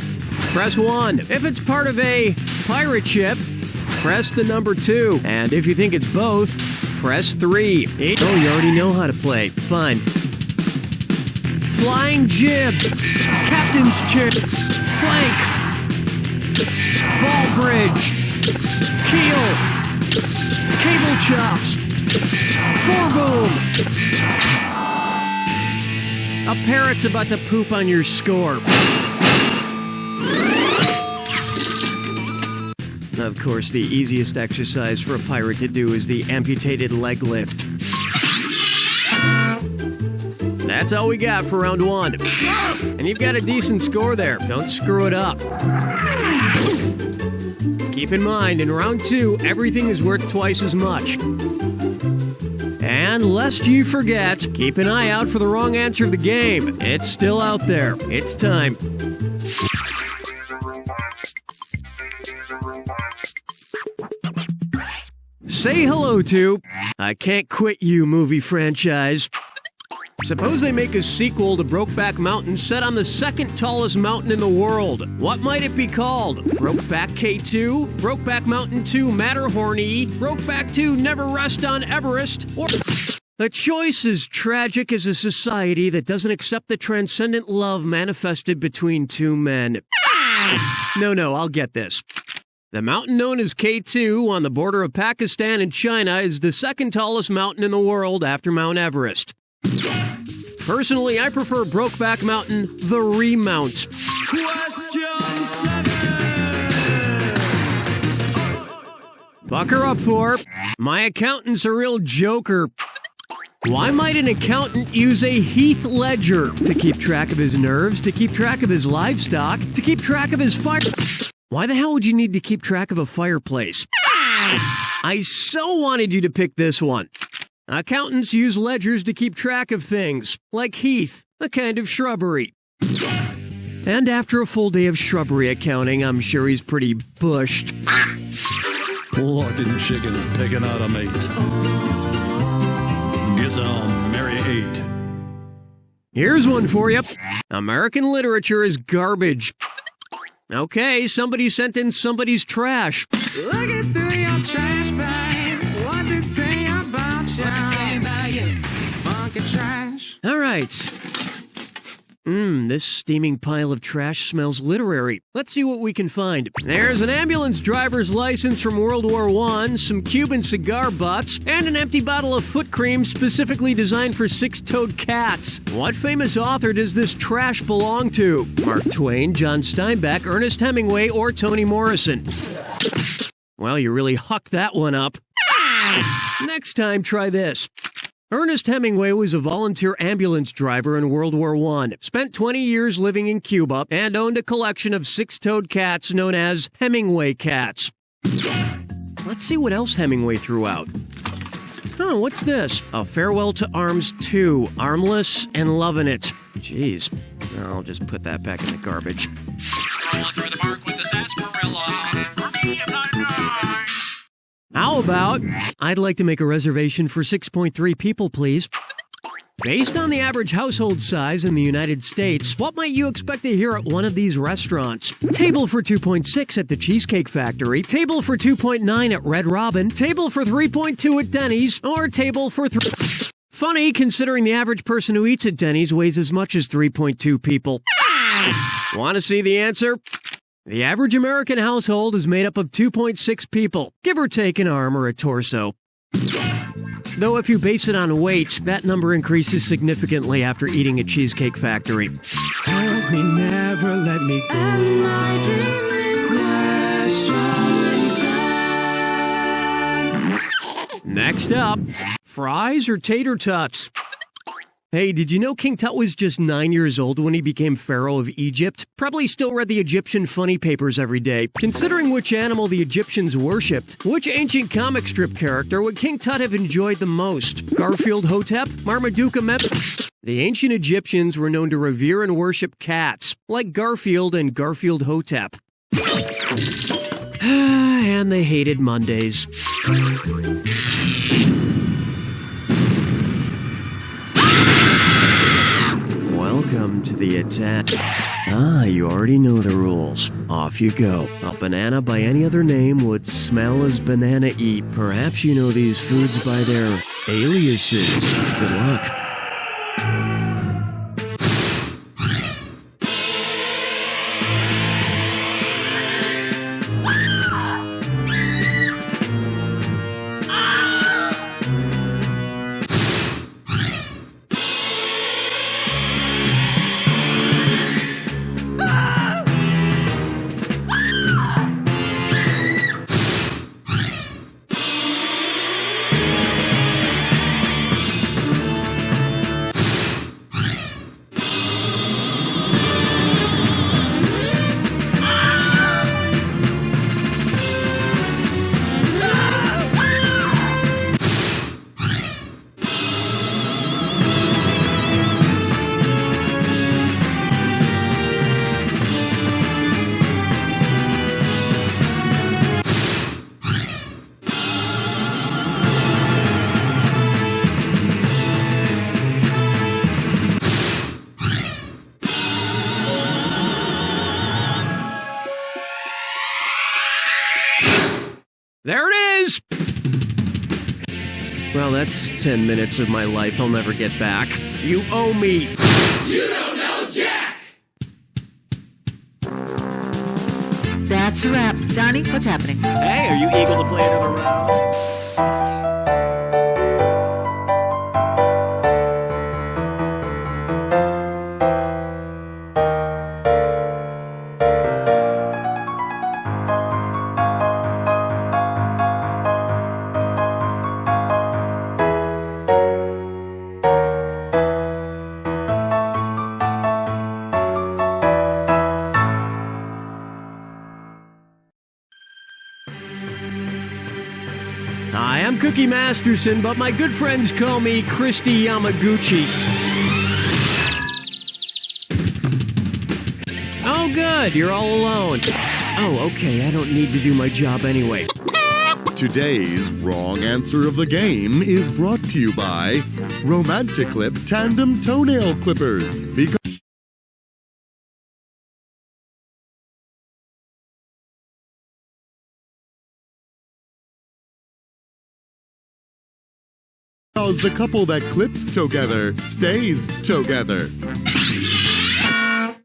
[SPEAKER 6] press 1. If it's part of a pirate ship, press the number 2. And if you think it's both, press 3. Oh, you already know how to play. Fine. Flying jib, captain's chair, plank, ball bridge, keel, cable chops, foreboom. A parrot's about to poop on your score. Of course, the easiest exercise for a pirate to do is the amputated leg lift. That's all we got for round 1. And you've got a decent score there. Don't screw it up. Keep in mind, in round 2, everything is worth twice as much. And lest you forget, keep an eye out for the wrong answer of the game. It's still out there. It's time. Say hello to I Can't Quit You movie franchise. Suppose they make a sequel to Brokeback Mountain set on the second tallest mountain in the world. What might it be called? Brokeback K2? Brokeback Mountain 2 Matterhorny? Brokeback 2 Never Rest on Everest? Or... The choice is tragic as a society that doesn't accept the transcendent love manifested between two men. No, I'll get this. The mountain known as K2 on the border of Pakistan and China is the second tallest mountain in the world after Mount Everest. Personally, I prefer Brokeback Mountain, the remount. Bucker up for, my accountant's a real joker. Why might an accountant use a Heath ledger? To keep track of his nerves, to keep track of his livestock, to keep track of his fire... Why the hell would you need to keep track of a fireplace? I so wanted you to pick this one. Accountants use ledgers to keep track of things, like heath, a kind of shrubbery. And after a full day of shrubbery accounting, I'm sure he's pretty bushed.
[SPEAKER 1] Plucking chickens, picking out a mate. Guess I'll marry 8.
[SPEAKER 6] Here's one for you. American literature is garbage. Okay, somebody sent in somebody's trash.
[SPEAKER 8] Looking through your trash bag. What's it say about you? Funky trash.
[SPEAKER 6] All right. This steaming pile of trash smells literary. Let's see what we can find. There's an ambulance driver's license from World War I, some Cuban cigar butts, and an empty bottle of foot cream specifically designed for 6-toed cats. What famous author does this trash belong to? Mark Twain, John Steinbeck, Ernest Hemingway, or Toni Morrison? Well, you really hucked that one up. Next time, try this. Ernest Hemingway was a volunteer ambulance driver in World War I, spent 20 years living in Cuba, and owned a collection of 6-toed cats known as Hemingway cats. Let's see what else Hemingway threw out. Oh, what's this? A Farewell to Arms 2, Armless and Lovin' It. Jeez, I'll just put that back in the garbage.
[SPEAKER 11] Strolling through the park with the sarsaparilla. For me, I'm not.
[SPEAKER 6] How about, I'd like to make a reservation for 6.3 people, please. Based on the average household size in the United States, what might you expect to hear at one of these restaurants? Table for 2.6 at the Cheesecake Factory, table for 2.9 at Red Robin, table for 3.2 at Denny's, or table for 3... Funny, considering the average person who eats at Denny's weighs as much as 3.2 people. Want to see the answer? The average American household is made up of 2.6 people, give or take an arm or a torso. Though if you base it on weight, that number increases significantly after eating at Cheesecake Factory.
[SPEAKER 8] Hold me, never let me go. And my dream questions.
[SPEAKER 6] Next up, fries or tater tots? Hey, did you know King Tut was just 9 years old when he became Pharaoh of Egypt? Probably still read the Egyptian funny papers every day. Considering which animal the Egyptians worshipped, which ancient comic strip character would King Tut have enjoyed the most? Garfield Hotep? Marmaduke Mep? The ancient Egyptians were known to revere and worship cats, like Garfield and Garfield Hotep. And they hated Mondays. Welcome to the attack. You already know the rules. Off you go. A banana by any other name would smell as banana eat. Perhaps you know these foods by their aliases. Good luck. There it is! Well, that's 10 minutes of my life I'll never get back. You owe me.
[SPEAKER 8] You don't know Jack!
[SPEAKER 10] That's a wrap. Donnie, what's happening?
[SPEAKER 3] Hey, are you eager to play another round?
[SPEAKER 6] Hi, I'm Cookie Masterson, but my good friends call me Christy Yamaguchi. Oh, good, you're all alone. Oh, okay, I don't need to do my job anyway.
[SPEAKER 7] Today's wrong answer of the game is brought to you by Romantic Clip Tandem Toenail Clippers. Because the couple that clips together stays together.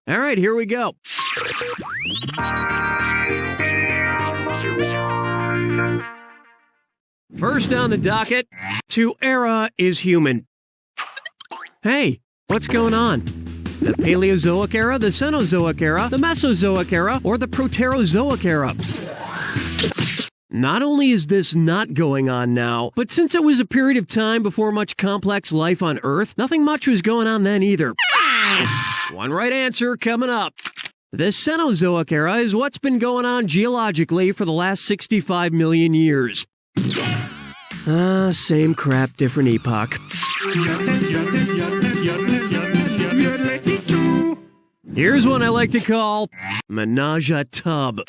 [SPEAKER 6] All right, here we go. First on the docket, to era is human. Hey, what's going on? The Paleozoic era, the Cenozoic era, the Mesozoic era, or the Proterozoic era? Not only is this not going on now, but since it was a period of time before much complex life on Earth, nothing much was going on then either. One right answer coming up. The Cenozoic era is what's been going on geologically for the last 65 million years. Same crap, different epoch. Here's one I like to call Menage a Tub.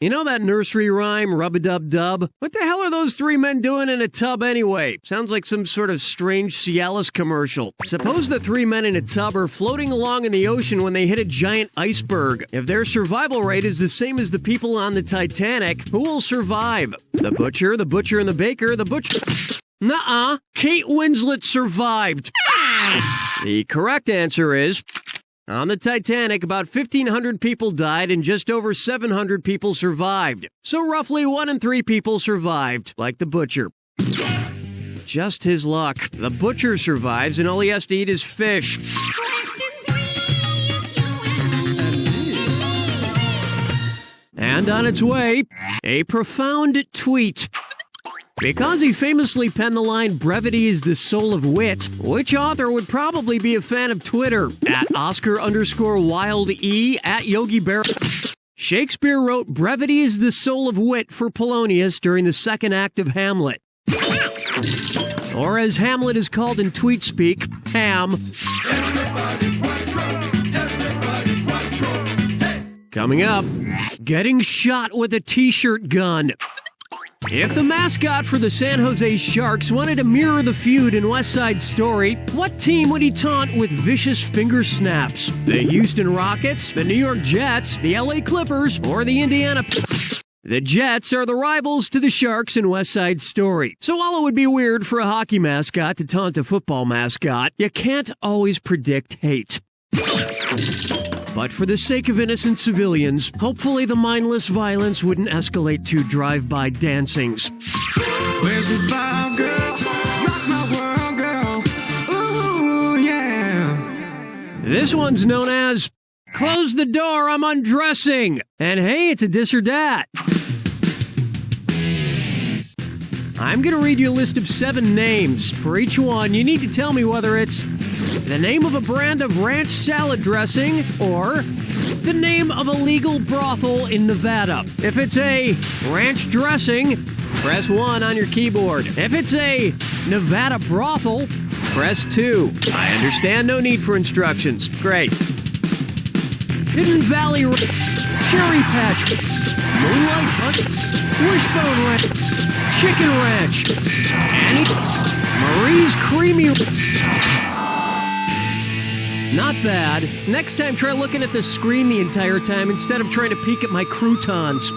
[SPEAKER 6] You know that nursery rhyme, rub-a-dub-dub? What the hell are those three men doing in a tub anyway? Sounds like some sort of strange Cialis commercial. Suppose the three men in a tub are floating along in the ocean when they hit a giant iceberg. If their survival rate is the same as the people on the Titanic, who will survive? The butcher, and the baker, the butcher... Nuh-uh, Kate Winslet survived. The correct answer is... On the Titanic, about 1,500 people died and just over 700 people survived. So roughly 1 in 3 people survived, like the butcher. Just his luck. The butcher survives and all he has to eat is fish. And on its way, a profound tweet. Because he famously penned the line, "Brevity is the soul of wit," which author would probably be a fan of Twitter? At Oscar_Wilde, at Yogi Bear. Shakespeare wrote, "Brevity is the soul of wit" for Polonius during the second act of Hamlet. Or as Hamlet is called in tweet speak, Ham. Coming up, getting shot with a t-shirt gun. If the mascot for the San Jose Sharks wanted to mirror the feud in West Side Story, what team would he taunt with vicious finger snaps? The Houston Rockets, the New York Jets, the LA Clippers, or the Indiana... The Jets are the rivals to the Sharks in West Side Story. So while it would be weird for a hockey mascot to taunt a football mascot, you can't always predict hate. But for the sake of innocent civilians, hopefully the mindless violence wouldn't escalate to drive-by dancings.
[SPEAKER 8] Where's the vibe, girl? Rock my world, girl. Ooh, yeah.
[SPEAKER 6] This one's known as, "Close the door, I'm undressing." And hey, it's a dis or dat. I'm going to read you a list of 7 names. For each one, you need to tell me whether it's the name of a brand of ranch salad dressing or the name of a legal brothel in Nevada. If it's a ranch dressing, press 1 on your keyboard. If it's a Nevada brothel, press 2. I understand, no need for instructions. Great. Hidden Valley Cherry Patch, Moonlight Hunt, Wishbone Ranch, Chicken Ranch, Annie, Marie's Creamy. Not bad. Next time, try looking at the screen the entire time instead of trying to peek at my croutons.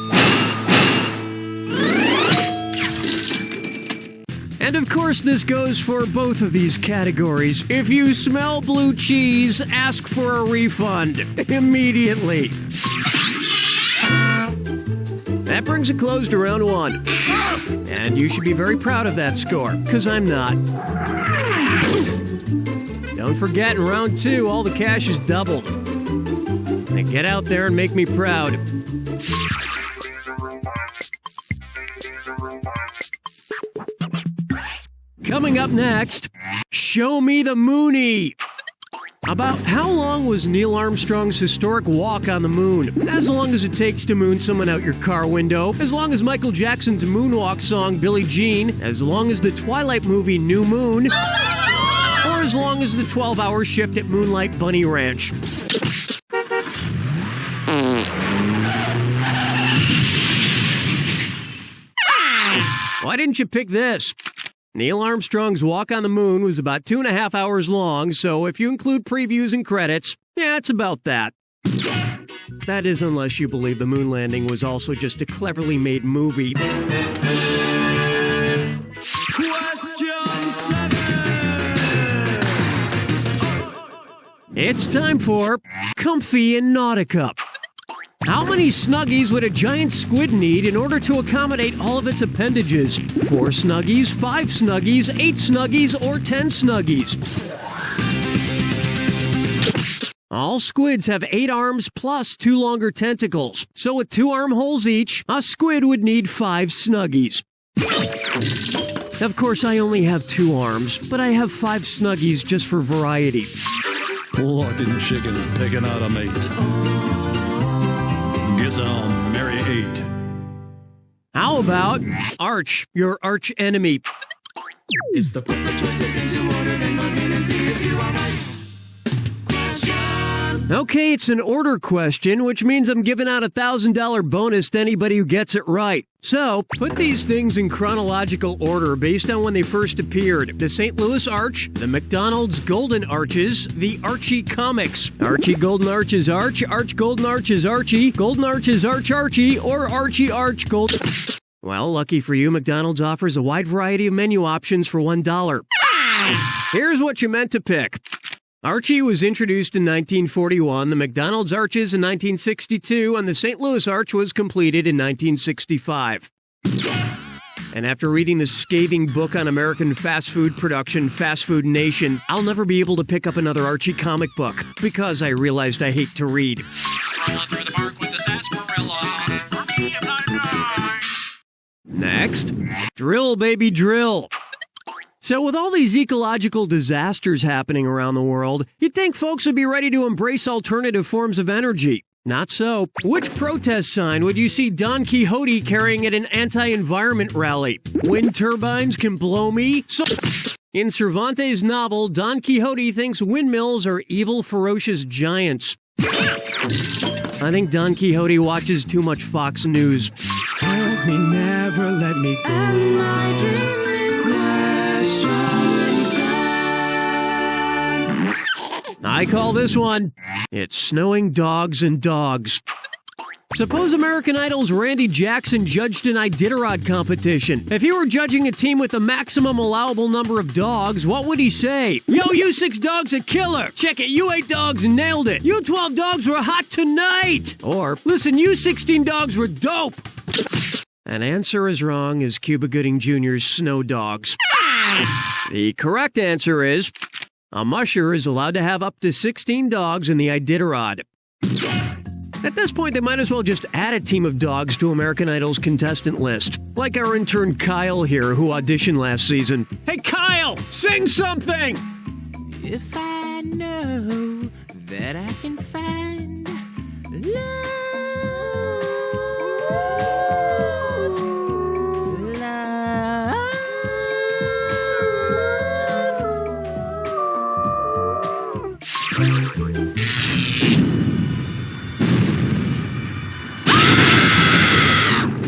[SPEAKER 6] And of course, this goes for both of these categories. If you smell blue cheese, ask for a refund immediately. That brings a close to round 1. And you should be very proud of that score, because I'm not. Don't forget, in round 2, all the cash is doubled. Now get out there and make me proud. Coming up next, show me the Moonie. About how long was Neil Armstrong's historic walk on the moon? As long as it takes to moon someone out your car window, as long as Michael Jackson's moonwalk song Billie Jean, as long as the Twilight movie New Moon, or as long as the 12-hour shift at Moonlight Bunny Ranch. Why didn't you pick this? Neil Armstrong's walk on the moon was about 2.5 hours long, so if you include previews and credits, yeah, it's about that. That is, unless you believe the moon landing was also just a cleverly made movie. It's time for Comfy and Nautica. How many Snuggies would a giant squid need in order to accommodate all of its appendages? 4 Snuggies, 5 Snuggies, 8 Snuggies, or 10 Snuggies? All squids have 8 arms plus 2 longer tentacles. So with 2 armholes each, a squid would need 5 Snuggies. Of course, I only have 2 arms, but I have 5 Snuggies just for variety.
[SPEAKER 1] Fucking chickens picking out a mate. Guess I'll marry 8.
[SPEAKER 6] How about Arch, your arch enemy?
[SPEAKER 8] It's the put the choices into order, then buzz in and see if you are right.
[SPEAKER 6] Okay, it's an order question, which means I'm giving out a $1,000 bonus to anybody who gets it right. So, put these things in chronological order based on when they first appeared. The St. Louis Arch, the McDonald's Golden Arches, the Archie comics. Archie Golden Arches Arch Golden Arches Archie, Golden Arches Archie, or Archie Arch Gold... Well, lucky for you, McDonald's offers a wide variety of menu options for $1. Here's what you meant to pick. Archie was introduced in 1941, the McDonald's Arches in 1962, and the St. Louis Arch was completed in 1965. And after reading the scathing book on American fast food production, Fast Food Nation, I'll never be able to pick up another Archie comic book, because I realized I hate to read.
[SPEAKER 11] Strolling through the park with the sarsaparilla. For me, I'm not nice.
[SPEAKER 6] Next, drill, baby, drill. So with all these ecological disasters happening around the world, you'd think folks would be ready to embrace alternative forms of energy. Not so. Which protest sign would you see Don Quixote carrying at an anti-environment rally? Wind turbines can blow me? So in Cervantes' novel, Don Quixote thinks windmills are evil, ferocious giants. I think Don Quixote watches too much Fox News.
[SPEAKER 8] Help me, never let me go. Am I dreaming?
[SPEAKER 6] I call this one, It's Snowing Dogs and Dogs. Suppose American Idol's Randy Jackson judged an Iditarod competition. If he were judging a team with the maximum allowable number of dogs, what would he say? Yo, you 6 dogs a killer. Check it, you 8 dogs nailed it. You 12 dogs were hot tonight. Or, listen, you 16 dogs were dope. An answer as wrong as Cuba Gooding Jr.'s Snow Dogs. The correct answer is, a musher is allowed to have up to 16 dogs in the Iditarod. At this point, they might as well just add a team of dogs to American Idol's contestant list. Like our intern Kyle here, who auditioned last season. Hey Kyle, sing something!
[SPEAKER 8] If I know that I can find love.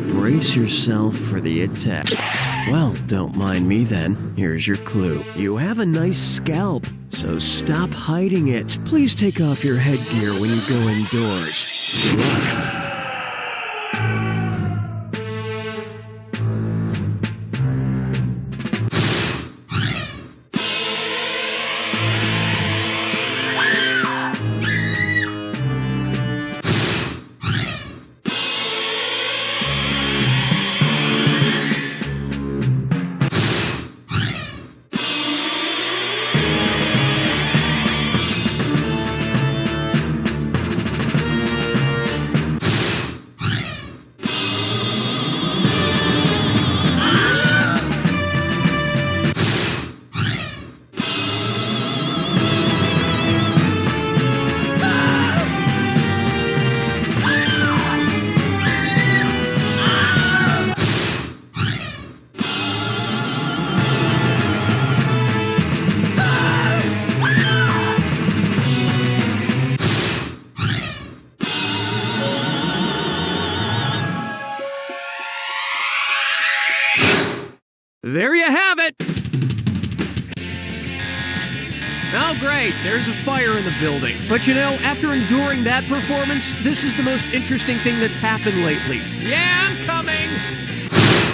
[SPEAKER 6] Brace yourself for the attack. Well, don't mind me then. Here's your clue. You have a nice scalp, so stop hiding it. Please take off your headgear when you go indoors. Good luck. There you have it! Oh, great, there's a fire in the building. But you know, after enduring that performance, this is the most interesting thing that's happened lately. Yeah, I'm coming!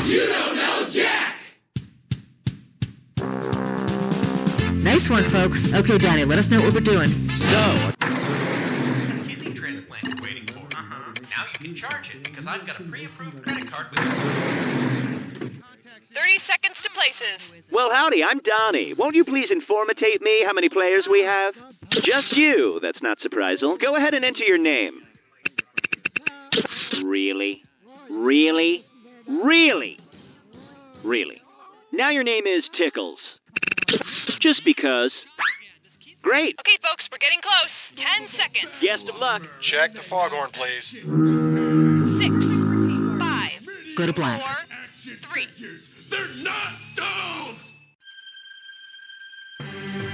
[SPEAKER 8] You don't know Jack!
[SPEAKER 10] Nice one, folks. Okay, Danny, let us know what we're doing.
[SPEAKER 1] No.
[SPEAKER 11] Kidney transplant you're waiting for. Now you can charge it because I've got a pre-approved credit card with
[SPEAKER 2] 30 seconds to places.
[SPEAKER 3] Well, howdy, I'm Donnie. Won't you please informate me how many players we have? Just you. That's not surprising. Go ahead and enter your name. Really? Really? Really? Really? Now your name is Tickles. Just because. Great.
[SPEAKER 2] Okay, folks, we're getting close. 10 seconds.
[SPEAKER 3] Best of luck.
[SPEAKER 4] Check the foghorn, please.
[SPEAKER 2] 6, 5,
[SPEAKER 10] Go to black.
[SPEAKER 2] 4, 3.
[SPEAKER 1] They're not dolls!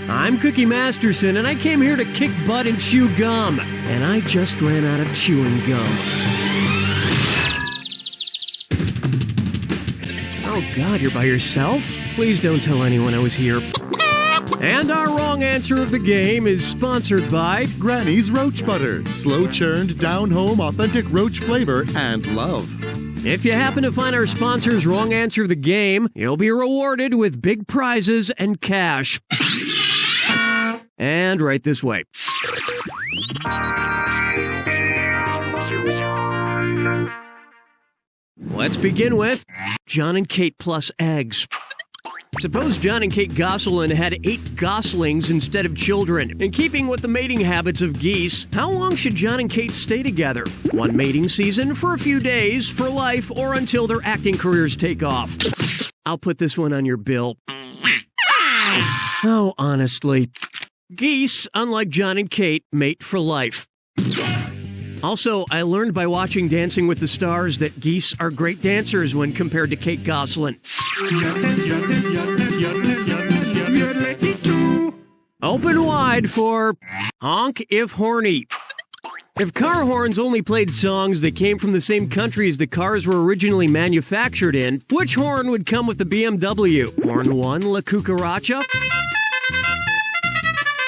[SPEAKER 6] I'm Cookie Masterson, and I came here to kick butt and chew gum. And I just ran out of chewing gum. Oh, God, you're by yourself? Please don't tell anyone I was here. And our wrong answer of the game is sponsored by
[SPEAKER 7] Granny's Roach Butter. Slow churned, down home, authentic roach flavor and love.
[SPEAKER 6] If you happen to find our sponsor's wrong answer of the game, you'll be rewarded with big prizes and cash. And right this way. Let's begin with John and Kate plus eggs. Suppose John and Kate Gosselin had 8 goslings instead of children. In keeping with the mating habits of geese, how long should John and Kate stay together? 1 mating season, for a few days, for life, or until their acting careers take off? I'll put this one on your bill. Oh, honestly. Geese, unlike John and Kate, mate for life. Also, I learned by watching Dancing with the Stars that geese are great dancers when compared to Kate Gosselin. Open wide for Honk If Horny. If car horns only played songs that came from the same country as the cars were originally manufactured in, which horn would come with the BMW? Horn 1, La Cucaracha.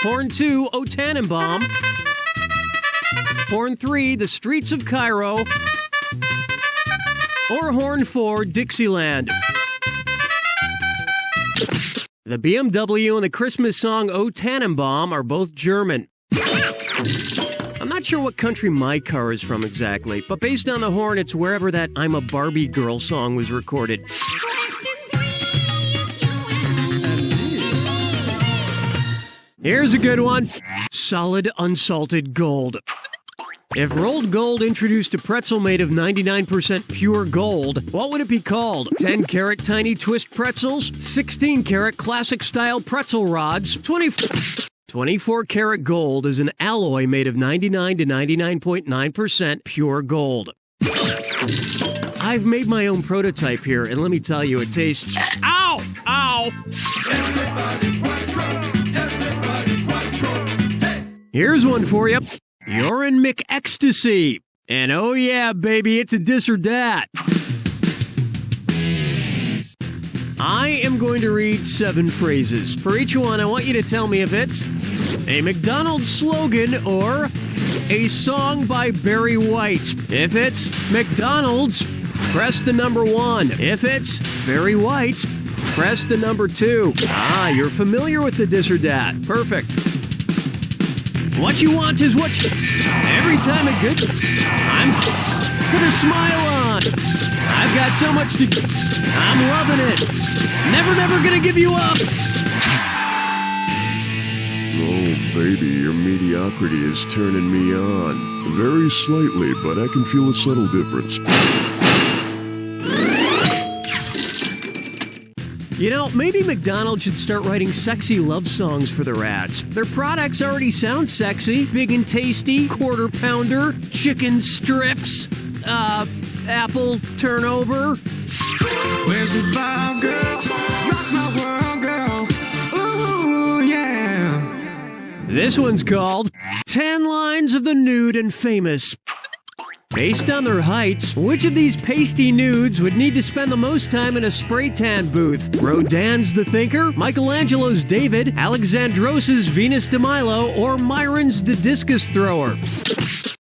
[SPEAKER 6] Horn 2, O Tannenbaum. Horn 3, The Streets of Cairo. Or Horn 4, Dixieland. The BMW and the Christmas song O Tannenbaum are both German. I'm not sure what country my car is from exactly, but based on the horn, it's wherever that I'm a Barbie Girl song was recorded. Here's a good one. Solid unsalted gold. If rolled gold introduced a pretzel made of 99% pure gold, what would it be called? 10-carat tiny twist pretzels? 16-carat classic-style pretzel rods? 24-karat gold is an alloy made of 99 to 99.9% pure gold. I've made my own prototype here, and let me tell you, it tastes... Ow! Ow! Here's one for you. You're in McEcstasy. And oh yeah, baby, it's a this or that. I am going to read 7 phrases. For each one, I want you to tell me if it's a McDonald's slogan or a song by Barry White. If it's McDonald's, press the number 1. If it's Barry White, press the number 2. Ah, you're familiar with the this or that. Perfect. What you want is what you... Every time it good... I'm... Put a smile on. I've got so much to... I'm loving it. Never gonna give you up.
[SPEAKER 1] Oh, baby, your mediocrity is turning me on. Very slightly, but I can feel a subtle difference.
[SPEAKER 6] You know, maybe McDonald's should start writing sexy love songs for their ads. Their products already sound sexy. Big and tasty, quarter pounder, chicken strips, apple turnover.
[SPEAKER 8] Where's the vibe, girl? Rock my world, girl. Ooh, yeah.
[SPEAKER 6] This one's called 10 Lines of the Nude and Famous. Based on their heights, which of these pasty nudes would need to spend the most time in a spray tan booth? Rodin's The Thinker, Michelangelo's David, Alexandros' Venus de Milo, or Myron's The Discus Thrower?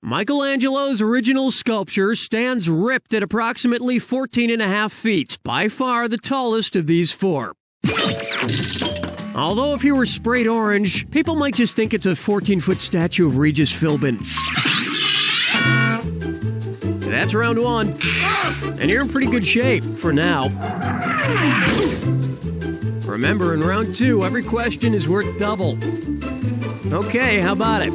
[SPEAKER 6] Michelangelo's original sculpture stands ripped at approximately 14.5 feet, by far the tallest of these four. Although if he were sprayed orange, people might just think it's a 14-foot statue of Regis Philbin. That's round one. And you're in pretty good shape, for now. Remember, in round two, every question is worth double. Okay, how about it?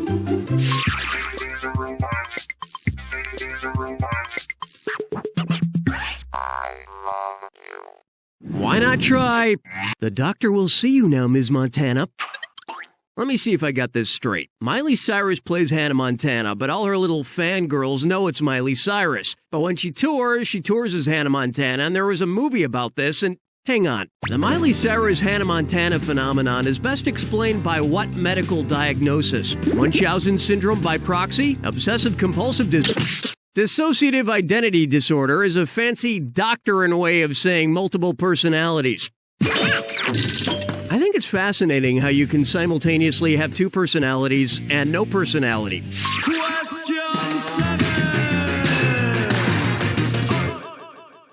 [SPEAKER 6] Why not try? The doctor will see you now, Ms. Montana. Let me see if I got this straight. Miley Cyrus plays Hannah Montana, but all her little fangirls know it's Miley Cyrus. But when she tours as Hannah Montana, and there was a movie about this, and hang on. The Miley Cyrus Hannah Montana phenomenon is best explained by what medical diagnosis? Munchausen syndrome by proxy? Obsessive-compulsive dissociative identity disorder is a fancy doctorin way of saying multiple personalities. I think it's fascinating how you can simultaneously have two personalities and no personality.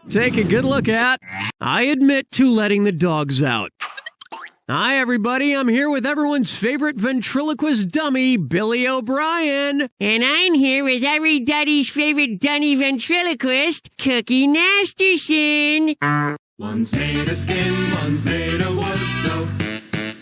[SPEAKER 6] Take a good look at. I admit to letting the dogs out. Hi, everybody. I'm here with everyone's favorite ventriloquist dummy, Billy O'Brien.
[SPEAKER 9] And I'm here with everybody's favorite dunny ventriloquist, Cookie Masterson.
[SPEAKER 8] One's made of skin, one's made of wood, so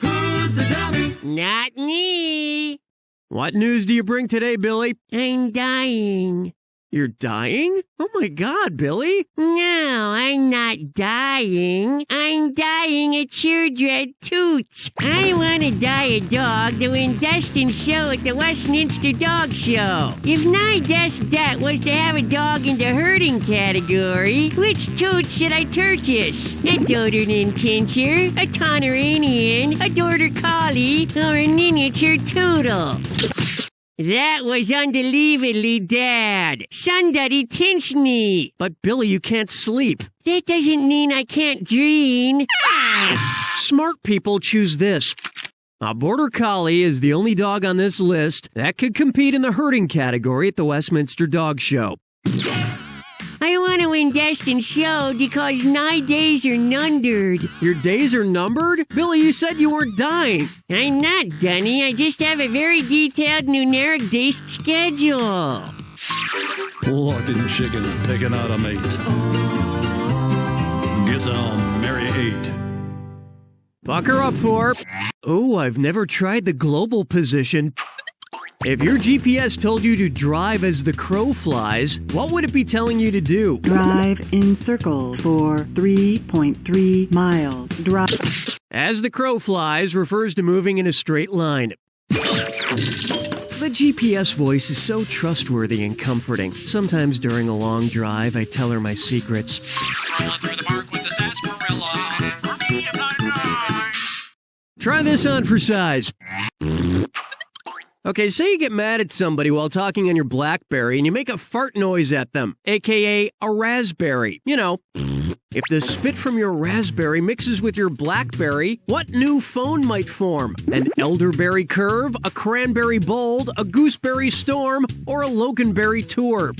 [SPEAKER 8] who's the dummy?
[SPEAKER 9] Not me.
[SPEAKER 6] What news do you bring today, Billy?
[SPEAKER 9] I'm dying.
[SPEAKER 6] You're dying? Oh my God, Billy.
[SPEAKER 9] No, I'm not dying. I'm dying at Purebred Toots. I want to die a dog to win Destin's show at the Westminster Dog Show. If my best bet was to have a dog in the herding category, which Toots should I purchase? A Doberman Pinscher, a Pomeranian, a Border Collie, or a miniature Toodle? That was unbelievably bad. Somebody tinch me.
[SPEAKER 6] But Billy, you can't sleep.
[SPEAKER 9] That doesn't mean I can't dream.
[SPEAKER 6] Smart people choose this. A Border Collie is the only dog on this list that could compete in the herding category at the Westminster Dog Show.
[SPEAKER 9] I want to win Destin's show because my days are numbered.
[SPEAKER 6] Your days are numbered? Billy, you said you weren't dying.
[SPEAKER 9] I'm not, Dunny. I just have a very detailed numeric-based schedule.
[SPEAKER 13] Plucking chickens picking out a mate. Guess I'll marry 8.
[SPEAKER 6] Bucker up for. Oh, I've never tried the global position. If your GPS told you to drive as the crow flies, what would it be telling you to do?
[SPEAKER 14] Drive in circles for 3.3 miles. Drive.
[SPEAKER 6] As the crow flies refers to moving in a straight line. The GPS voice is so trustworthy and comforting. Sometimes during a long drive, I tell her my secrets.
[SPEAKER 11] Struggling through the park with the sarsaparilla. For me,
[SPEAKER 6] Try this on for size. Okay, say you get mad at somebody while talking on your BlackBerry and you make a fart noise at them, aka a raspberry. You know, if the spit from your raspberry mixes with your BlackBerry, what new phone might form? An elderberry curve, a cranberry bold, a gooseberry storm, or a loganberry tour?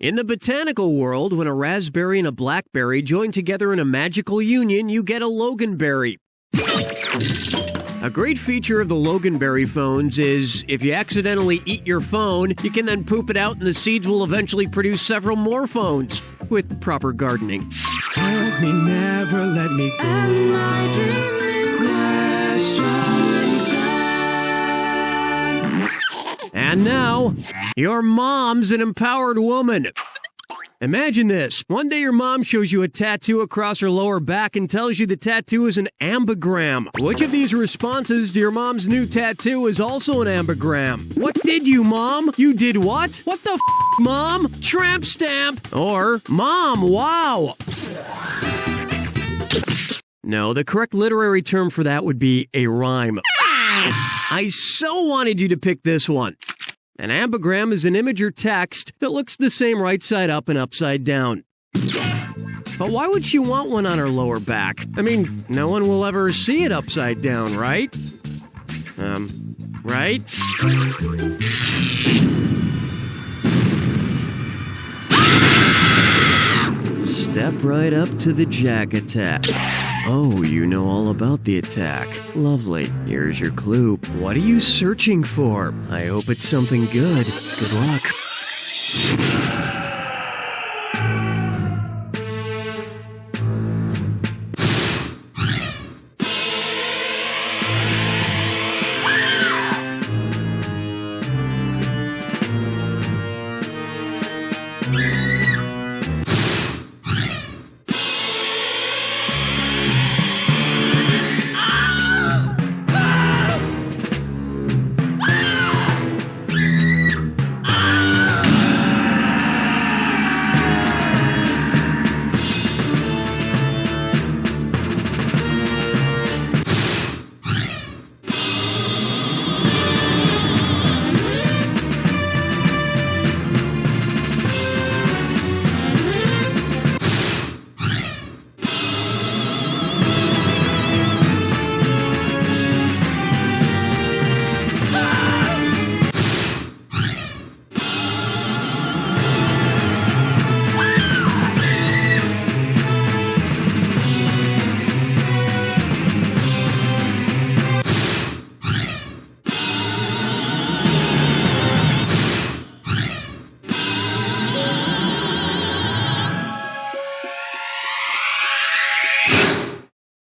[SPEAKER 6] In the botanical world, when a raspberry and a blackberry join together in a magical union, you get a loganberry. A great feature of the loganberry phones is, if you accidentally eat your phone, you can then poop it out and the seeds will eventually produce several more phones, with proper gardening.
[SPEAKER 8] Let me never let me go. And my dream
[SPEAKER 6] And now, your mom's an empowered woman. Imagine this. One day your mom shows you a tattoo across her lower back and tells you the tattoo is an ambigram. Which of these responses to your mom's new tattoo is also an ambigram? What did you, Mom? You did what? What the Mom? Tramp stamp. Or, Mom, wow. No, the correct literary term for that would be a rhyme. I so wanted you to pick this one. An ambigram is an image or text that looks the same right side up and upside down. But why would she want one on her lower back? I mean, no one will ever see it upside down, right? Right? Step right up to the Jack attack. Oh, you know all about the attack. Lovely. Here's your clue. What are you searching for? I hope it's something good. Good luck.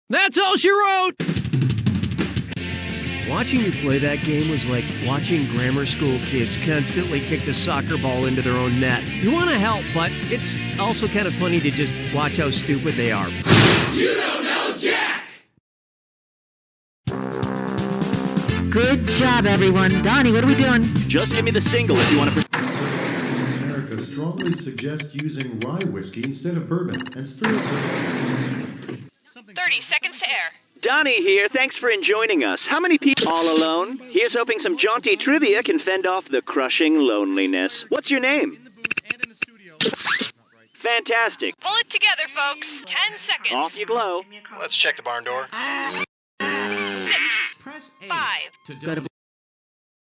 [SPEAKER 6] That's all she wrote! Watching you play that game was like watching grammar school kids constantly kick the soccer ball into their own net. You want to help, but it's also kind of funny to just watch how stupid they are.
[SPEAKER 8] You don't know Jack!
[SPEAKER 10] Good job, everyone. Donnie, what are we doing?
[SPEAKER 3] Just give me the single if you want to...
[SPEAKER 15] America strongly suggests using rye whiskey instead of bourbon and stir it.
[SPEAKER 2] 30 seconds to air.
[SPEAKER 3] Donnie here, thanks for joining us. How many people all alone? Here's hoping some jaunty trivia can fend off the crushing loneliness. What's your name? Fantastic.
[SPEAKER 2] Pull it together, folks. 10 seconds.
[SPEAKER 3] Off you glow.
[SPEAKER 4] Let's check the barn door.
[SPEAKER 2] 6,
[SPEAKER 11] Press A
[SPEAKER 2] 5,
[SPEAKER 11] to
[SPEAKER 10] Gotta be-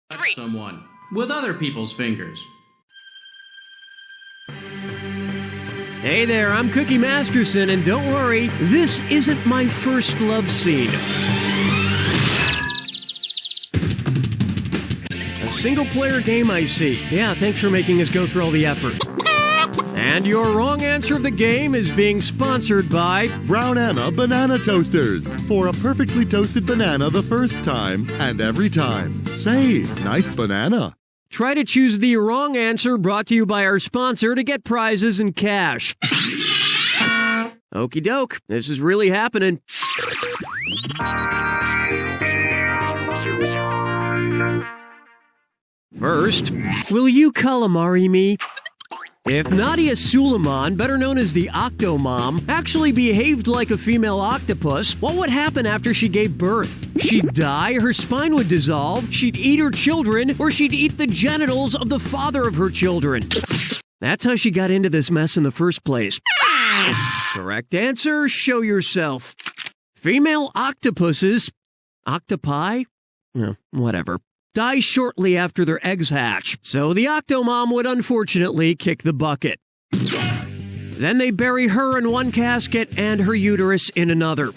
[SPEAKER 11] touch
[SPEAKER 2] 3.
[SPEAKER 11] someone with other people's fingers.
[SPEAKER 6] Hey there, I'm Cookie Masterson, and don't worry, this isn't my first love scene. A single-player game, I see. Yeah, thanks for making us go through all the effort. And your wrong answer of the game is being sponsored by
[SPEAKER 7] Brown Anna Banana Toasters. For a perfectly toasted banana the first time and every time. Say, nice banana.
[SPEAKER 6] Try to choose the wrong answer, brought to you by our sponsor, to get prizes and cash. Okie doke, this is really happening. First, will you calamari me? If Nadia Suleiman, better known as the Octomom, actually behaved like a female octopus, what would happen after she gave birth? She'd die, her spine would dissolve, she'd eat her children, or she'd eat the genitals of the father of her children. That's how she got into this mess in the first place. Correct answer, show yourself. Female octopuses, octopi? Whatever. Die shortly after their eggs hatch, so the Octomom would unfortunately kick the bucket. Then they bury her in one casket and her uterus in another.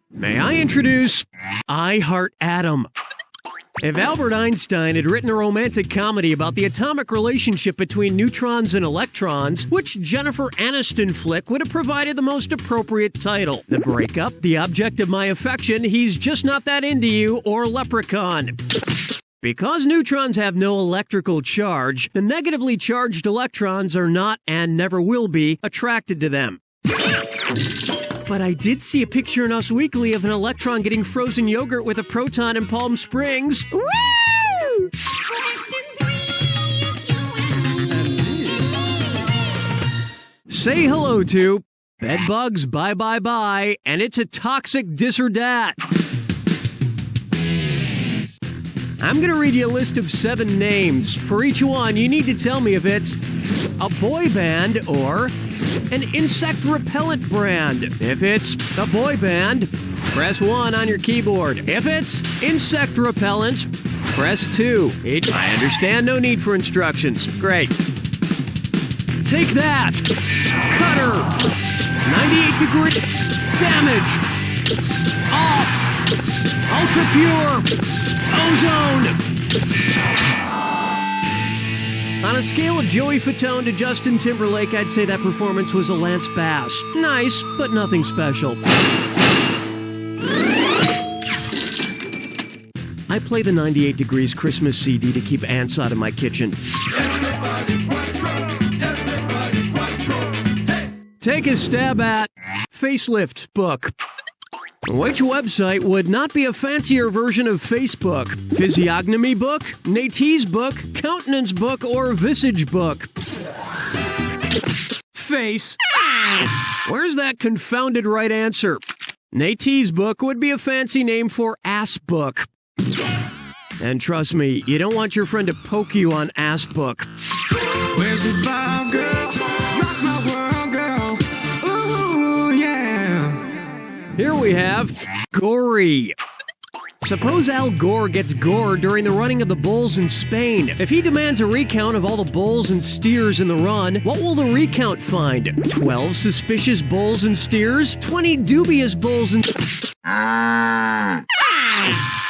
[SPEAKER 6] May I introduce I Heart Atom. If Albert Einstein had written a romantic comedy about the atomic relationship between neutrons and electrons, which Jennifer Aniston flick would have provided the most appropriate title? The Breakup, The Object of My Affection, He's Just Not That Into You, or Leprechaun. Because neutrons have no electrical charge, the negatively charged electrons are not and never will be attracted to them. But I did see a picture in Us Weekly of an electron getting frozen yogurt with a proton in Palm Springs. Woo! Say hello to bedbugs, bye bye bye, and it's a toxic dis or dat. I'm gonna read you a list of 7 names. For each one, you need to tell me if it's a boy band or an insect repellent brand. If it's a boy band, press 1 on your keyboard. If it's insect repellent, press 2. I understand, no need for instructions. Great. Take that! Cutter! 98 degree damage! Off! Ultra pure! Ozone! On a scale of Joey Fatone to Justin Timberlake, I'd say that performance was a Lance Bass. Nice, but nothing special. I play the 98 Degrees Christmas CD to keep ants out of my kitchen. Take a stab at Facelift Book. Which website would not be a fancier version of Facebook? Physiognomy Book, Nate's Book, Countenance Book, or Visage Book? Face. Where's that confounded right answer? Nate's Book would be a fancy name for Ass Book. And trust me, you don't want your friend to poke you on Ass Book.
[SPEAKER 8] Where's the vibe, girl? Rock my world, girl. Ooh, yeah.
[SPEAKER 6] Here we have Gory. Suppose Al Gore gets gored during the running of the bulls in Spain. If he demands a recount of all the bulls and steers in the run, what will the recount find? 12 suspicious bulls and steers? 20 dubious bulls and...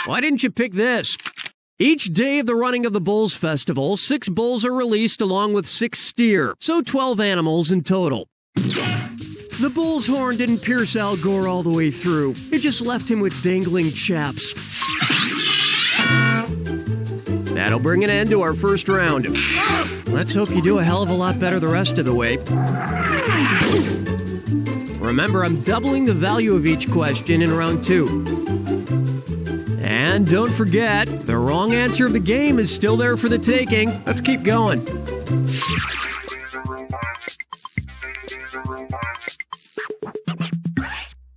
[SPEAKER 6] Why didn't you pick this? Each day of the running of the Bulls Festival, 6 bulls are released along with 6 steer, so 12 animals in total. The bull's horn didn't pierce Al Gore all the way through. It just left him with dangling chaps. That'll bring an end to our first round. Let's hope you do a hell of a lot better the rest of the way. Remember, I'm doubling the value of each question in round 2. And don't forget, the wrong answer of the game is still there for the taking. Let's keep going.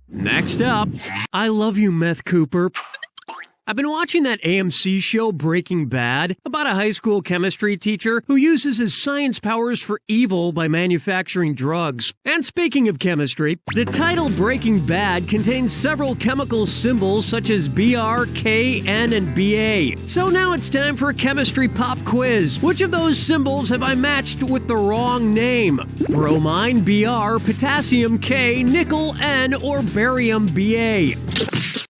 [SPEAKER 6] Next up, I Love You, Meth Cooper. I've been watching that AMC show Breaking Bad about a high school chemistry teacher who uses his science powers for evil by manufacturing drugs. And speaking of chemistry, the title Breaking Bad contains several chemical symbols such as Br, K, N, and Ba. So now it's time for a chemistry pop quiz. Which of those symbols have I matched with the wrong name? Bromine, Br, potassium, K, nickel, N, or barium, Ba.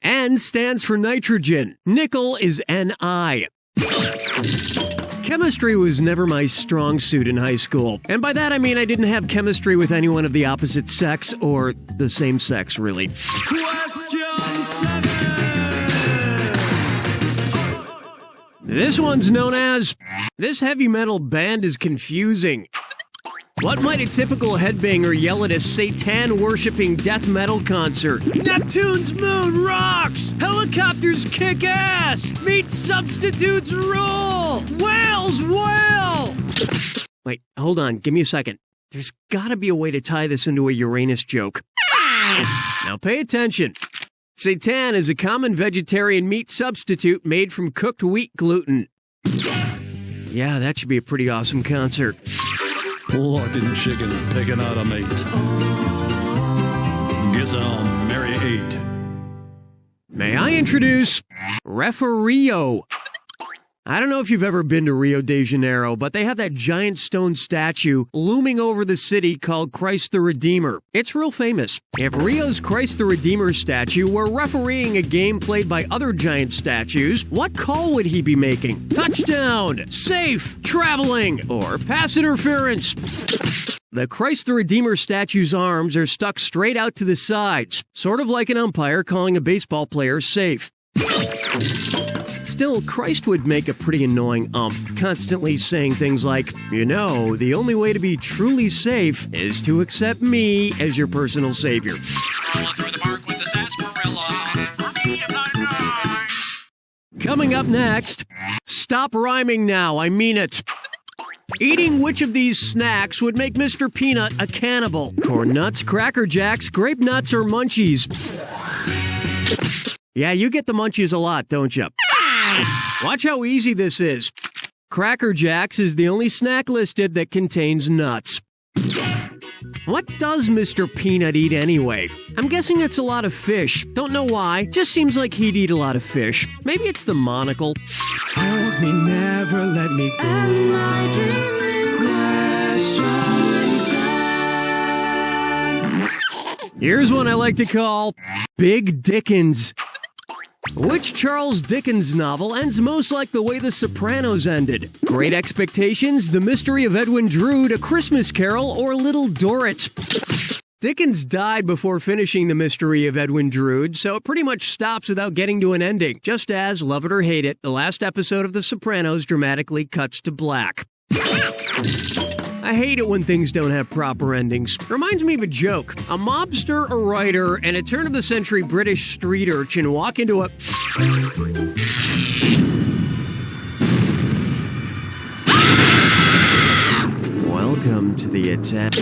[SPEAKER 6] N stands for nitrogen. Nickel is Ni. Chemistry was never my strong suit in high school. And by that I mean I didn't have chemistry with anyone of the opposite sex, or the same sex, really. This one's known as, "This heavy metal band is confusing." What might a typical headbanger yell at a Satan-worshipping death metal concert? Neptune's moon rocks! Helicopters kick ass! Meat substitutes rule! Whales wail! Wait, hold on, give me a second. There's gotta be a way to tie this into a Uranus joke. Now pay attention. Seitan is a common vegetarian meat substitute made from cooked wheat gluten. Yeah, that should be a pretty awesome concert.
[SPEAKER 13] Plucking chickens, picking out a mate. Guess I'll marry 8.
[SPEAKER 6] May I introduce Referio? I don't know if you've ever been to Rio de Janeiro, but they have that giant stone statue looming over the city called Christ the Redeemer. It's real famous. If Rio's Christ the Redeemer statue were refereeing a game played by other giant statues, what call would he be making? Touchdown, safe, traveling, or pass interference? The Christ the Redeemer statue's arms are stuck straight out to the sides, sort of like an umpire calling a baseball player safe. Still, Christ would make a pretty annoying constantly saying things like, you know, the only way to be truly safe is to accept me as your personal savior. Coming up next, stop rhyming now, I mean it. Eating which of these snacks would make Mr. Peanut a cannibal? Corn nuts, Cracker Jacks, grape nuts, or munchies? Yeah, you get the munchies a lot, don't you? Watch how easy this is. Cracker Jacks is the only snack listed that contains nuts. What does Mr. Peanut eat anyway? I'm guessing it's a lot of fish. Don't know why. Just seems like he'd eat a lot of fish. Maybe it's the monocle. Hold me, never let me go. Here's one I like to call Big Dickens. Which Charles Dickens novel ends most like the way The Sopranos ended? Great Expectations, The Mystery of Edwin Drood, A Christmas Carol, or Little Dorrit? Dickens died before finishing The Mystery of Edwin Drood, so it pretty much stops without getting to an ending, just as, love it or hate it, the last episode of The Sopranos dramatically cuts to black. I hate it when things don't have proper endings. Reminds me of a joke. A mobster, a writer, and a turn-of-the-century British street urchin walk into a... Welcome to the attack.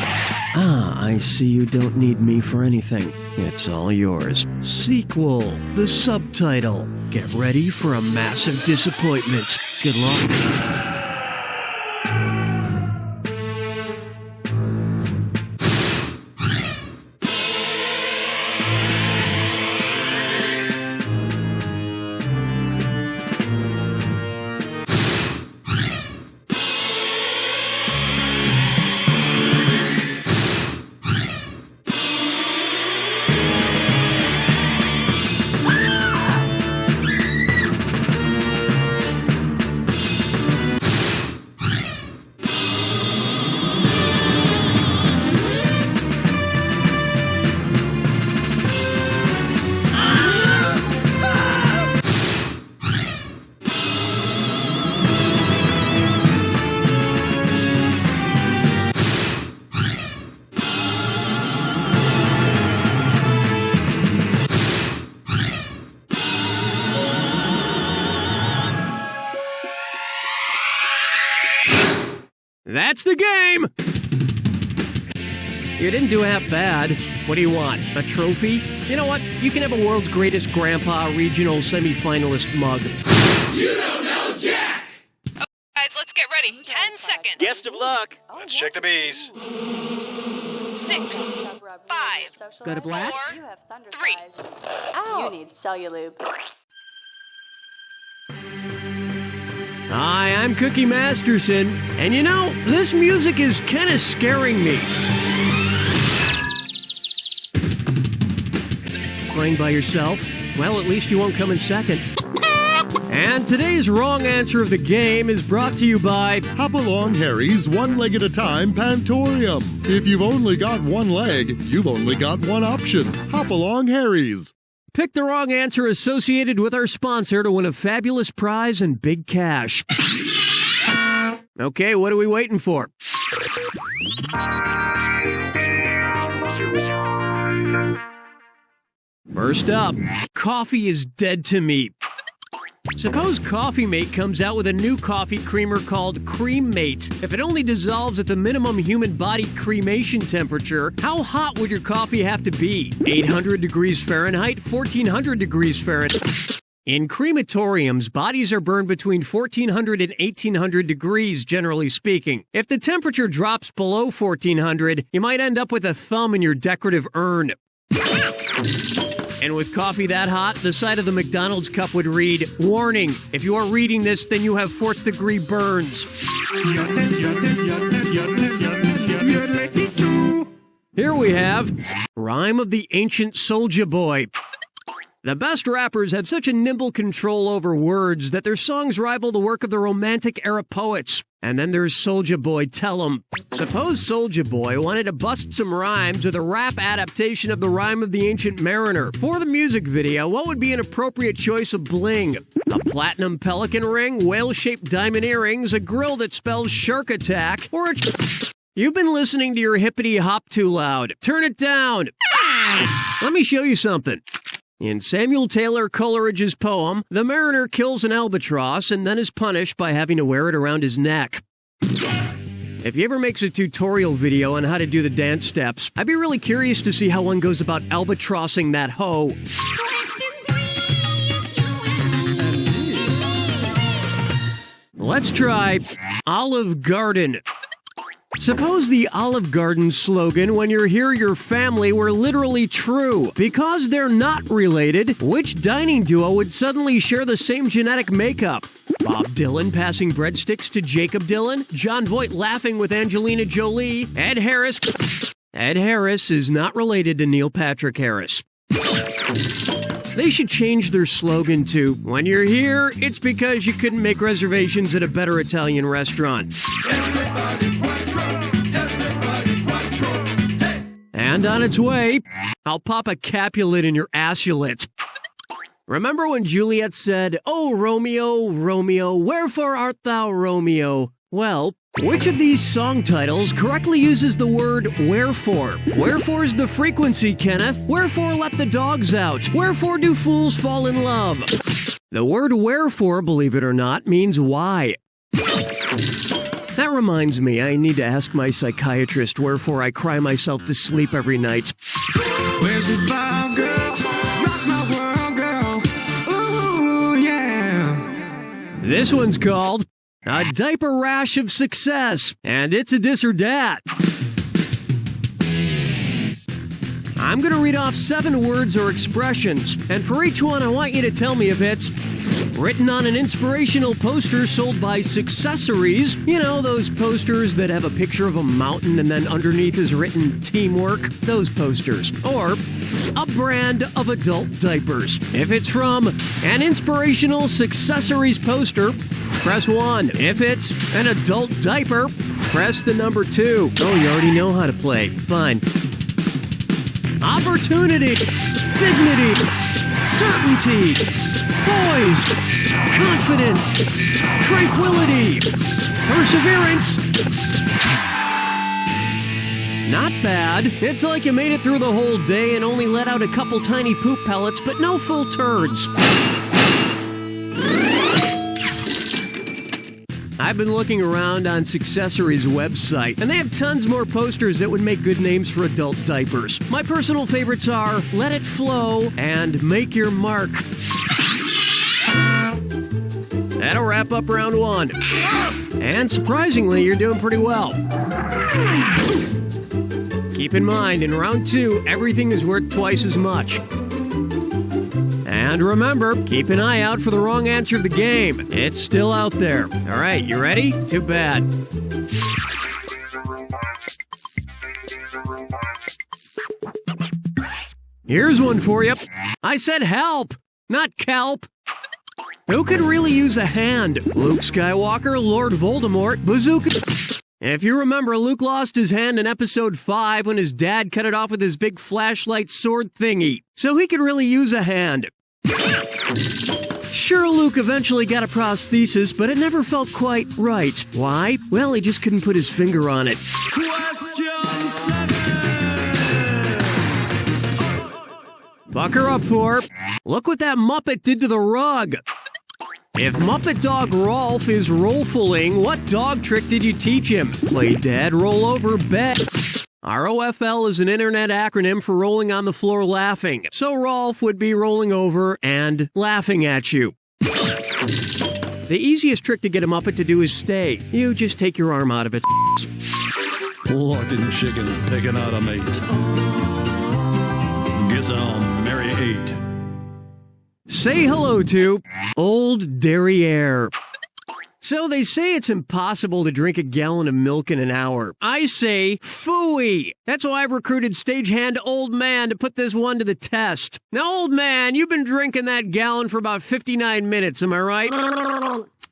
[SPEAKER 6] I see you don't need me for anything. It's all yours. Sequel, the subtitle. Get ready for a massive disappointment. Good luck. That's the game! You didn't do half bad. What do you want? A trophy? You know what? You can have a World's Greatest Grandpa Regional Semifinalist mug.
[SPEAKER 8] You don't know Jack!
[SPEAKER 2] Okay, guys, let's get ready. 10 seconds.
[SPEAKER 3] Best of luck.
[SPEAKER 4] Let's check the bees.
[SPEAKER 2] 6, 5,
[SPEAKER 10] Go to black?
[SPEAKER 2] 4, 3.
[SPEAKER 16] You need Cellulube.
[SPEAKER 6] Hi, I'm Cookie Masterson, and you know, this music is kinda scaring me. Playing by yourself? Well, at least you won't come in second. And today's wrong answer of the game is brought to you by
[SPEAKER 7] Hop Along Harry's One Leg at a Time Pantorium. If you've only got one leg, you've only got one option. Hop Along Harry's.
[SPEAKER 6] Pick the wrong answer associated with our sponsor to win a fabulous prize and big cash. Okay, what are we waiting for? First up, coffee is dead to me. Suppose Coffee Mate comes out with a new coffee creamer called Cream Mate. If it only dissolves at the minimum human body cremation temperature, how hot would your coffee have to be? 800 degrees Fahrenheit, 1400 degrees Fahrenheit. In crematoriums, bodies are burned between 1400 and 1800 degrees, generally speaking. If the temperature drops below 1400, you might end up with a thumb in your decorative urn. And with coffee that hot, the side of the McDonald's cup would read, "Warning, if you are reading this, then you have 4th degree burns." Here we have Rhyme of the Ancient Soulja Boy. The best rappers have such a nimble control over words that their songs rival the work of the Romantic-era poets. And then there's Soulja Boy Tell 'em. Suppose Soulja Boy wanted to bust some rhymes with a rap adaptation of the Rhyme of the Ancient Mariner. For the music video, what would be an appropriate choice of bling? A platinum pelican ring, whale-shaped diamond earrings, a grill that spells shark attack, or a... You've been listening to your hippity hop too loud. Turn it down. Let me show you something. In Samuel Taylor Coleridge's poem, the mariner kills an albatross and then is punished by having to wear it around his neck. If he ever makes a tutorial video on how to do the dance steps, I'd be really curious to see how one goes about albatrossing that hoe. Let's try Olive Garden. Suppose the Olive Garden slogan, "When you're here, your family," were literally true. Because they're not related, which dining duo would suddenly share the same genetic makeup? Bob Dylan passing breadsticks to Jacob Dylan? John Voight laughing with Angelina Jolie? Ed Harris? Ed Harris is not related to Neil Patrick Harris. They should change their slogan to, "When you're here, it's because you couldn't make reservations at a better Italian restaurant." And on its way, I'll pop a Capulet in your assulet. Remember when Juliet said, "Oh, Romeo, Romeo, wherefore art thou Romeo?" Well, which of these song titles correctly uses the word wherefore? Wherefore's the frequency, Kenneth? Wherefore let the dogs out? Wherefore do fools fall in love? The word wherefore, believe it or not, means why. That reminds me, I need to ask my psychiatrist wherefore I cry myself to sleep every night.
[SPEAKER 8] Where's the vibe, girl? Rock my world, girl. Ooh, yeah.
[SPEAKER 6] This one's called A Diaper Rash of Success, and it's a dis or dat. I'm going to read off 7 words or expressions, and for each one I want you to tell me if it's written on an inspirational poster sold by Successories. You know, those posters that have a picture of a mountain and then underneath is written teamwork. Those posters. Or a brand of adult diapers. If it's from an inspirational Successories poster, press 1. If it's an adult diaper, press the number 2. Oh, you already know how to play. Fine. Opportunity, dignity, certainty, poise, confidence, tranquility, perseverance. Not bad. It's like you made it through the whole day and only let out a couple tiny poop pellets, but no full turds. I've been looking around on Successories' website, and they have tons more posters that would make good names for adult diapers. My personal favorites are Let It Flow and Make Your Mark. That'll wrap up round 1. And surprisingly, you're doing pretty well. Keep in mind, in round 2, everything is worth twice as much. And remember, keep an eye out for the wrong answer of the game. It's still out there. All right, you ready? Too bad. Here's one for you. I said help, not kelp. Who could really use a hand? Luke Skywalker, Lord Voldemort, Bazooka. If you remember, Luke lost his hand in episode 5 when his dad cut it off with his big flashlight sword thingy. So he could really use a hand. Sure, Luke eventually got a prosthesis, but it never felt quite right. Why? Well, he just couldn't put his finger on it. Bucker up for. Look what that Muppet did to the rug. If Muppet Dog Rolf is rollfulling, what dog trick did you teach him? Play dead, roll over, bet. ROFL is an internet acronym for rolling on the floor laughing. So Rolf would be rolling over and laughing at you. The easiest trick to get a Muppet to do is stay. You just take your arm out of it.
[SPEAKER 13] Plucking chickens picking out a mate. Guess I'll marry 8.
[SPEAKER 6] Say hello to Old Derriere. So they say it's impossible to drink a gallon of milk in an hour. I say phooey. That's why I've recruited stagehand Old Man to put this one to the test. Now, Old Man, you've been drinking that gallon for about 59 minutes, am I right?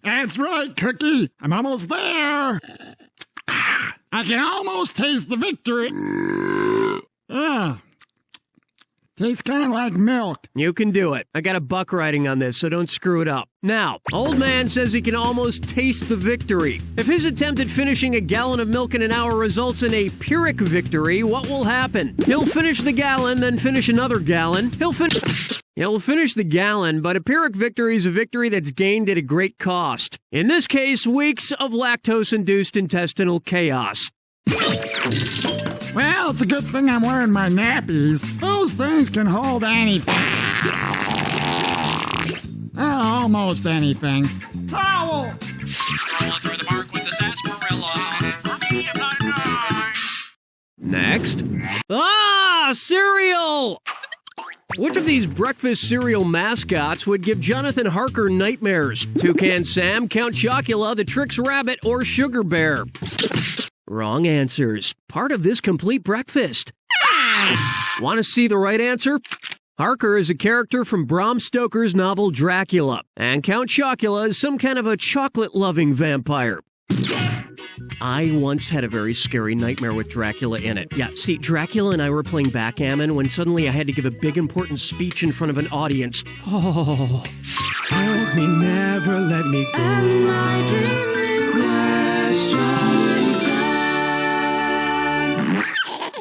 [SPEAKER 17] That's right, Cookie. I'm almost there. I can almost taste the victory. Tastes kind of like milk.
[SPEAKER 6] You can do it. I got a buck riding on this, so don't screw it up. Now, Old Man says he can almost taste the victory. If his attempt at finishing a gallon of milk in an hour results in a Pyrrhic victory, what will happen? He'll finish the gallon, then finish another gallon. He'll finish the gallon, but a Pyrrhic victory is a victory that's gained at a great cost. In this case, weeks of lactose-induced intestinal chaos.
[SPEAKER 17] Well, it's a good thing I'm wearing my nappies. Those things can hold anything. Almost anything. Towel!
[SPEAKER 11] Strolling through the park with the sarsaparilla. For me and my
[SPEAKER 6] Next. Ah, cereal! Which of these breakfast cereal mascots would give Jonathan Harker nightmares? Toucan Sam, Count Chocula, the Trix Rabbit, or Sugar Bear? Wrong answers. Part of this complete breakfast. Want to see the right answer? Harker is a character from Bram Stoker's novel Dracula, and Count Chocula is some kind of a chocolate-loving vampire. I once had a very scary nightmare with Dracula in it. Yeah, see, Dracula and I were playing backgammon when suddenly I had to give a big important speech in front of an audience. Oh.
[SPEAKER 8] Hold me, never let me go. And my dreaming questions.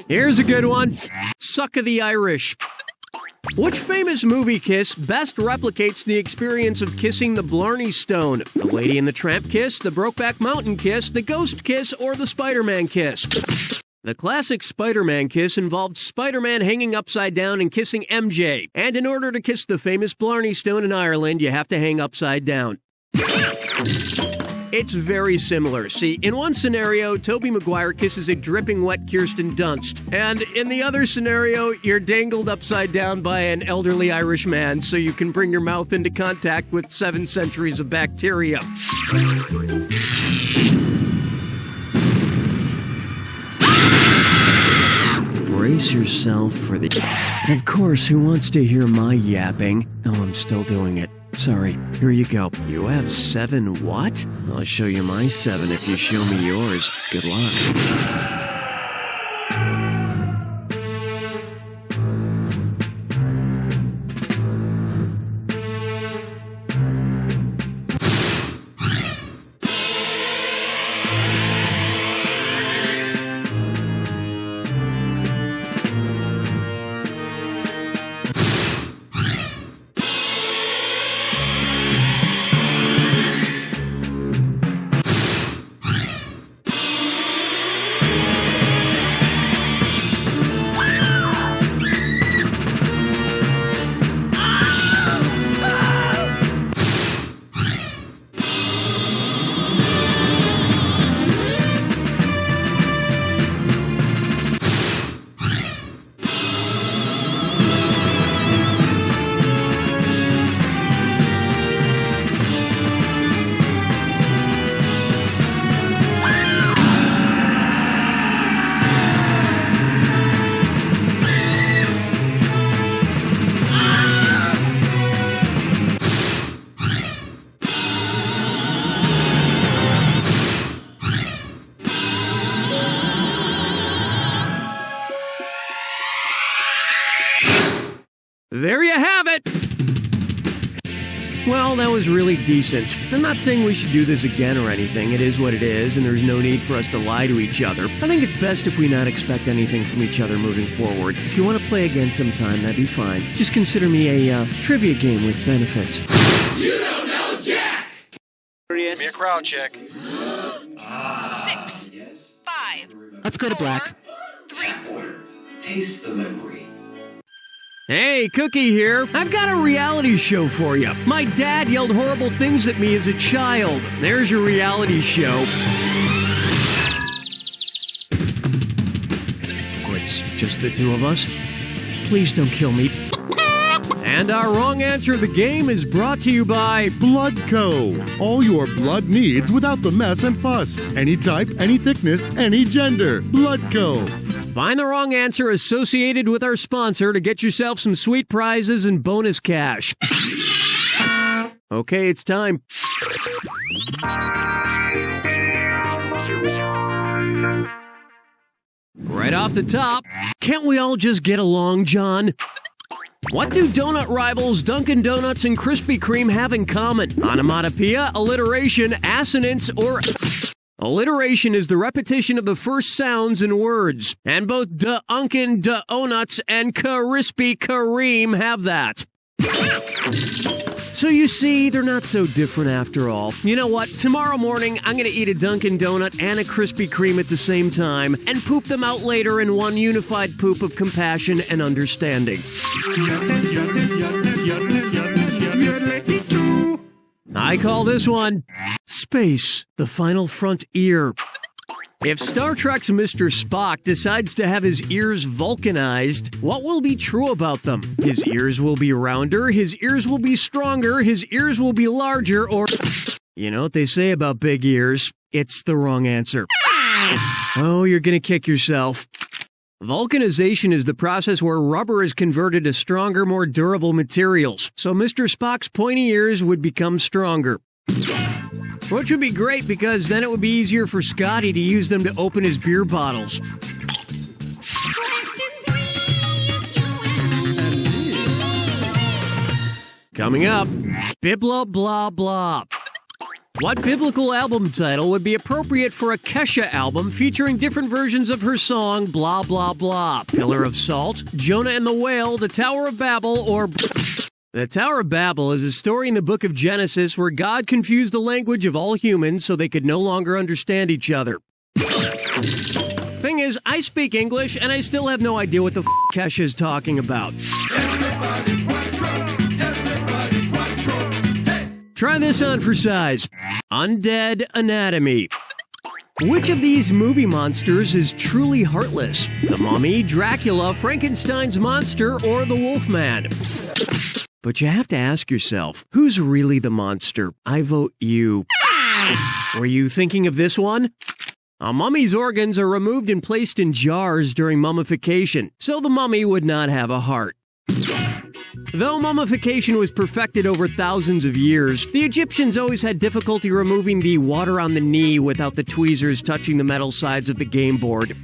[SPEAKER 6] Here's a good one. Suck of the Irish. Which famous movie kiss best replicates the experience of kissing the Blarney Stone? The Lady and the Tramp kiss, the Brokeback Mountain kiss, the Ghost kiss, or the Spider-Man kiss? The classic Spider-Man kiss involved Spider-Man hanging upside down and kissing MJ. And in order to kiss the famous Blarney Stone in Ireland, you have to hang upside down. It's very similar. See, in one scenario, Tobey Maguire kisses a dripping wet Kirsten Dunst. And in the other scenario, you're dangled upside down by an elderly Irish man so you can bring your mouth into contact with 7 centuries of bacteria. Brace yourself for the... Of course, who wants to hear my yapping? Oh, I'm still doing it. Sorry, here you go. You have 7 what? I'll show you my 7 if you show me yours. Good luck. There you have it! Well, that was really decent. I'm not saying we should do this again or anything. It is what it is, and there's no need for us to lie to each other. I think it's best if we not expect anything from each other moving forward. If you want to play again sometime, that'd be fine. Just consider me a trivia game with benefits.
[SPEAKER 8] You don't know Jack!
[SPEAKER 4] Give me a crowd check.
[SPEAKER 2] 6, 5.
[SPEAKER 10] Let's go to black.
[SPEAKER 2] 3.
[SPEAKER 8] Taste the memory.
[SPEAKER 6] Hey, Cookie here. I've got a reality show for you. My dad yelled horrible things at me as a child. There's your reality show. It's just the two of us. Please don't kill me. And our wrong answer of the game is brought to you by
[SPEAKER 7] Bloodco. All your blood needs without the mess and fuss. Any type, any thickness, any gender. Bloodco.
[SPEAKER 6] Find the wrong answer associated with our sponsor to get yourself some sweet prizes and bonus cash. Okay, it's time. Right off the top, can't we all just get along, John? What do donut rivals Dunkin' Donuts and Krispy Kreme have in common? Onomatopoeia, alliteration, assonance, or... Alliteration is the repetition of the first sounds in words, and both Dunkin', Donuts, and Krispy Kreme have that. So you see, they're not so different after all. You know what? Tomorrow morning, I'm gonna eat a Dunkin' Donut and a Krispy Kreme at the same time, and poop them out later in one unified poop of compassion and understanding. I call this one Space, the Final Frontier. If Star Trek's Mr. Spock decides to have his ears vulcanized, what will be true about them? His ears will be rounder, his ears will be stronger, his ears will be larger, or... You know what they say about big ears? It's the wrong answer. Oh, you're gonna kick yourself. Vulcanization is the process where rubber is converted to stronger, more durable materials, so Mr. Spock's pointy ears would become stronger. Which would be great because then it would be easier for Scotty to use them to open his beer bottles. Coming up, Bibla Blah Blah. What biblical album title would be appropriate for a Kesha album featuring different versions of her song Blah Blah Blah? Pillar of Salt, Jonah and the Whale, The Tower of Babel, or... The Tower of Babel is a story in the book of Genesis where God confused the language of all humans so they could no longer understand each other. Thing is, I speak English and I still have no idea what the Kesha is talking about. Try this on for size. Undead Anatomy. Which of these movie monsters is truly heartless? The Mummy, Dracula, Frankenstein's monster, or the Wolfman? But you have to ask yourself, who's really the monster? I vote you. Were you thinking of this one? A mummy's organs are removed and placed in jars during mummification, so the mummy would not have a heart. Though mummification was perfected over thousands of years, the Egyptians always had difficulty removing the water on the knee without the tweezers touching the metal sides of the game board.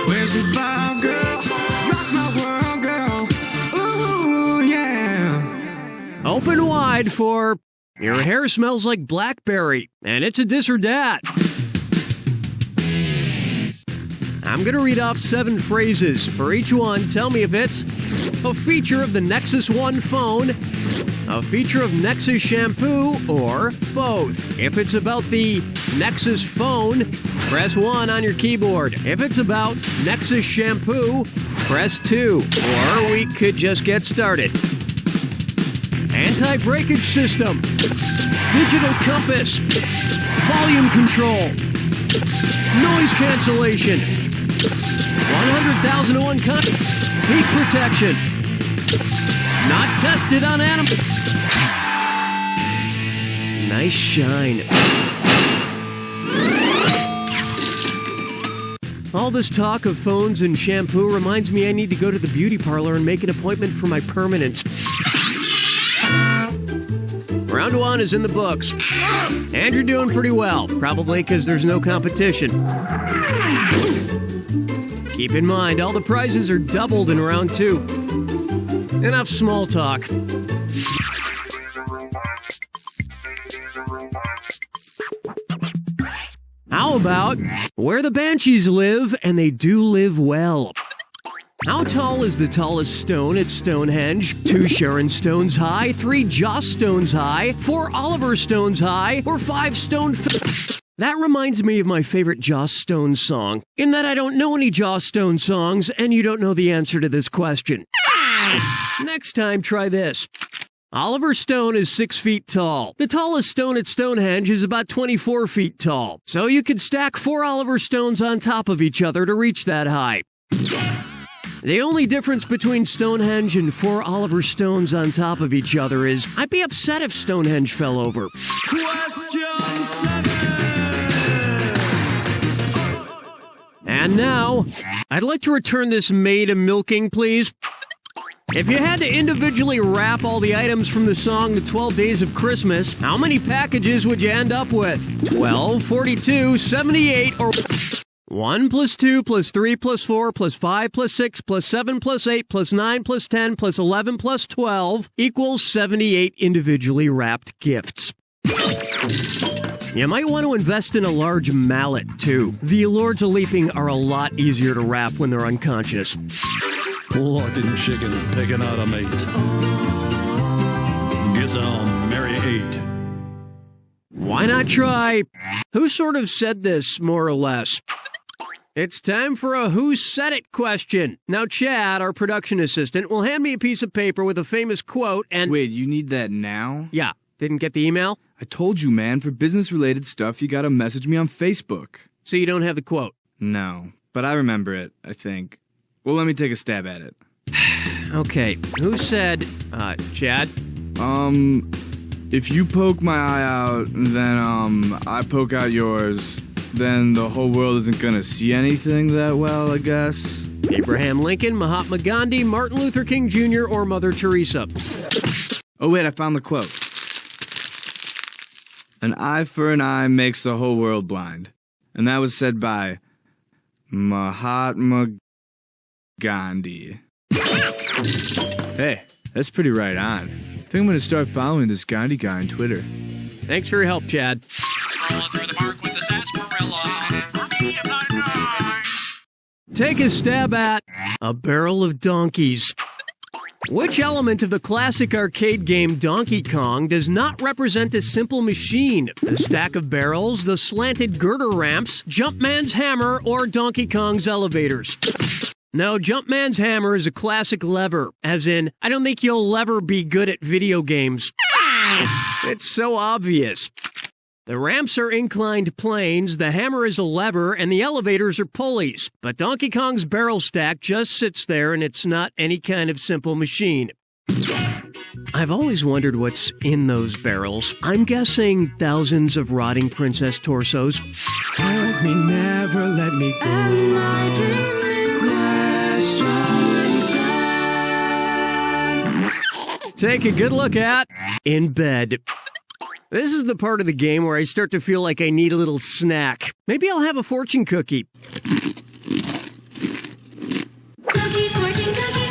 [SPEAKER 8] Where's the fire, girl? Rock my world, girl. Ooh, yeah.
[SPEAKER 6] Open wide for Your Hair Smells Like Blackberry, and it's a dis or dat. I'm going to read off 7 phrases. For each one, tell me if it's a feature of the Nexus 1 phone, a feature of Nexus shampoo, or both. If it's about the Nexus phone, press 1 on your keyboard. If it's about Nexus shampoo, press 2. Or we could just get started. Anti-breakage system, digital compass, volume control, noise cancellation, 100,001 heat protection. Not tested on animals. Nice shine. All this talk of phones and shampoo reminds me I need to go to the beauty parlor and make an appointment for my permanent. Round 1 is in the books. And you're doing pretty well, probably because there's no competition. Keep in mind, all the prizes are doubled in round 2. Enough small talk. How about where the Banshees live, and they do live well? How tall is the tallest stone at Stonehenge? 2 Sharon Stones high, 3 Joss Stones high, 4 Oliver Stones high, or 5 Stone... That reminds me of my favorite Joss Stone song, in that I don't know any Joss Stone songs, and you don't know the answer to this question. Next time, try this. Oliver Stone is 6 feet tall. The tallest stone at Stonehenge is about 24 feet tall, so you could stack 4 Oliver Stones on top of each other to reach that high. The only difference between Stonehenge and 4 Oliver Stones on top of each other is I'd be upset if Stonehenge fell over. And now, I'd like to return this maid a milking, please. If you had to individually wrap all the items from the song The 12 Days of Christmas, how many packages would you end up with? 12, 42, 78, or 1 plus 2 plus 3 plus 4 plus 5 plus 6 plus 7 plus 8 plus 9 plus 10 plus 11 plus 12 equals 78 individually wrapped gifts. You might want to invest in a large mallet, too. The Lords of Leaping are a lot easier to wrap when they're unconscious.
[SPEAKER 13] Lordin' chickens picking out a mate. Guess I'll marry 8.
[SPEAKER 6] Why not try? Who sort of said this, more or less? It's time for a Who Said It question. Now, Chad, our production assistant, will hand me a piece of paper with a famous quote and...
[SPEAKER 18] Wait, you need that now?
[SPEAKER 6] Yeah. Didn't get the email?
[SPEAKER 18] I told you, man, for business-related stuff, you gotta message me on Facebook.
[SPEAKER 6] So you don't have the quote?
[SPEAKER 18] No, but I remember it, I think. Well, let me take a stab at it.
[SPEAKER 6] Okay, who said, Chad?
[SPEAKER 18] If you poke my eye out, then, I poke out yours, then the whole world isn't gonna see anything that well, I guess.
[SPEAKER 6] Abraham Lincoln, Mahatma Gandhi, Martin Luther King Jr., or Mother Teresa?
[SPEAKER 18] Oh, wait, I found the quote. An eye for an eye makes the whole world blind. And that was said by Mahatma Gandhi. Hey, that's pretty right on. I think I'm gonna start following this Gandhi guy on Twitter.
[SPEAKER 6] Thanks for your help, Chad.
[SPEAKER 11] Strolling through the park with the sarsaparilla. For me, I'm not nice.
[SPEAKER 6] Take a stab at a barrel of donkeys. Which element of the classic arcade game Donkey Kong does not represent a simple machine? The stack of barrels, the slanted girder ramps, Jumpman's hammer, or Donkey Kong's elevators? No, Jumpman's hammer is a classic lever, as in, I don't think you'll ever be good at video games. It's so obvious. The ramps are inclined planes, the hammer is a lever, and the elevators are pulleys. But Donkey Kong's barrel stack just sits there, and it's not any kind of simple machine. I've always wondered what's in those barrels. I'm guessing thousands of rotting princess torsos. Hold me, never let me go. Take a good look at In Bed. This is the part of the game where I start to feel like I need a little snack. Maybe I'll have a fortune cookie.
[SPEAKER 8] Cookie, fortune cookie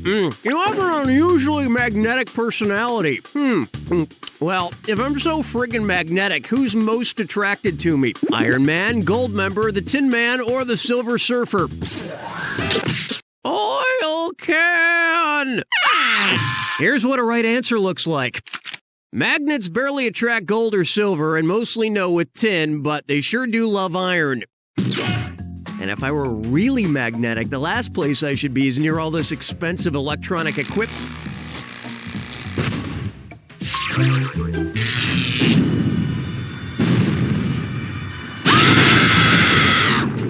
[SPEAKER 8] messes.
[SPEAKER 6] You have an unusually magnetic personality. Well, if I'm so friggin' magnetic, who's most attracted to me? Iron Man, Gold Member, the Tin Man, or the Silver Surfer? Oil can! Here's what a right answer looks like. Magnets barely attract gold or silver and mostly know with tin, but they sure do love iron. And if I were really magnetic, the last place I should be is near all this expensive electronic equipment.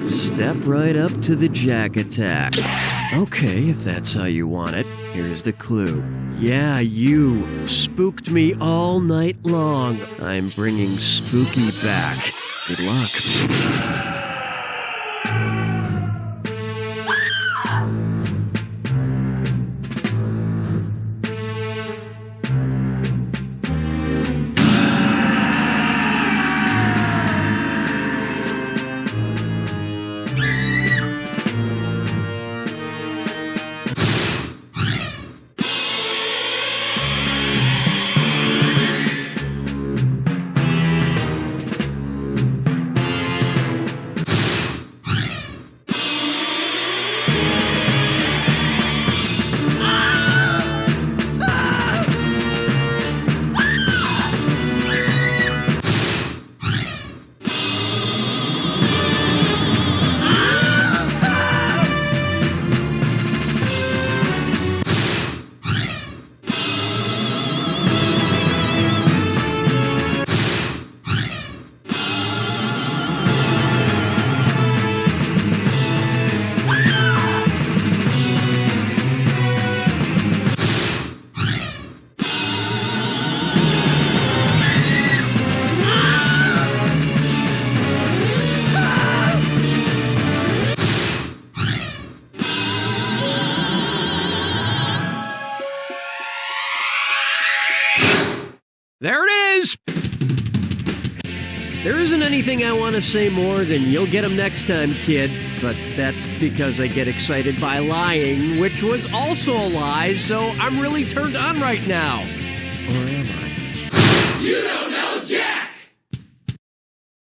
[SPEAKER 6] Step right up to the Jack attack. Okay, if that's how you want it, here's the clue. Yeah, you spooked me all night long. I'm bringing Spooky back. Good luck. There it is! There isn't anything I want to say more than you'll get them next time, kid. But that's because I get excited by lying, which was also a lie, so I'm really turned on right now. Or am I?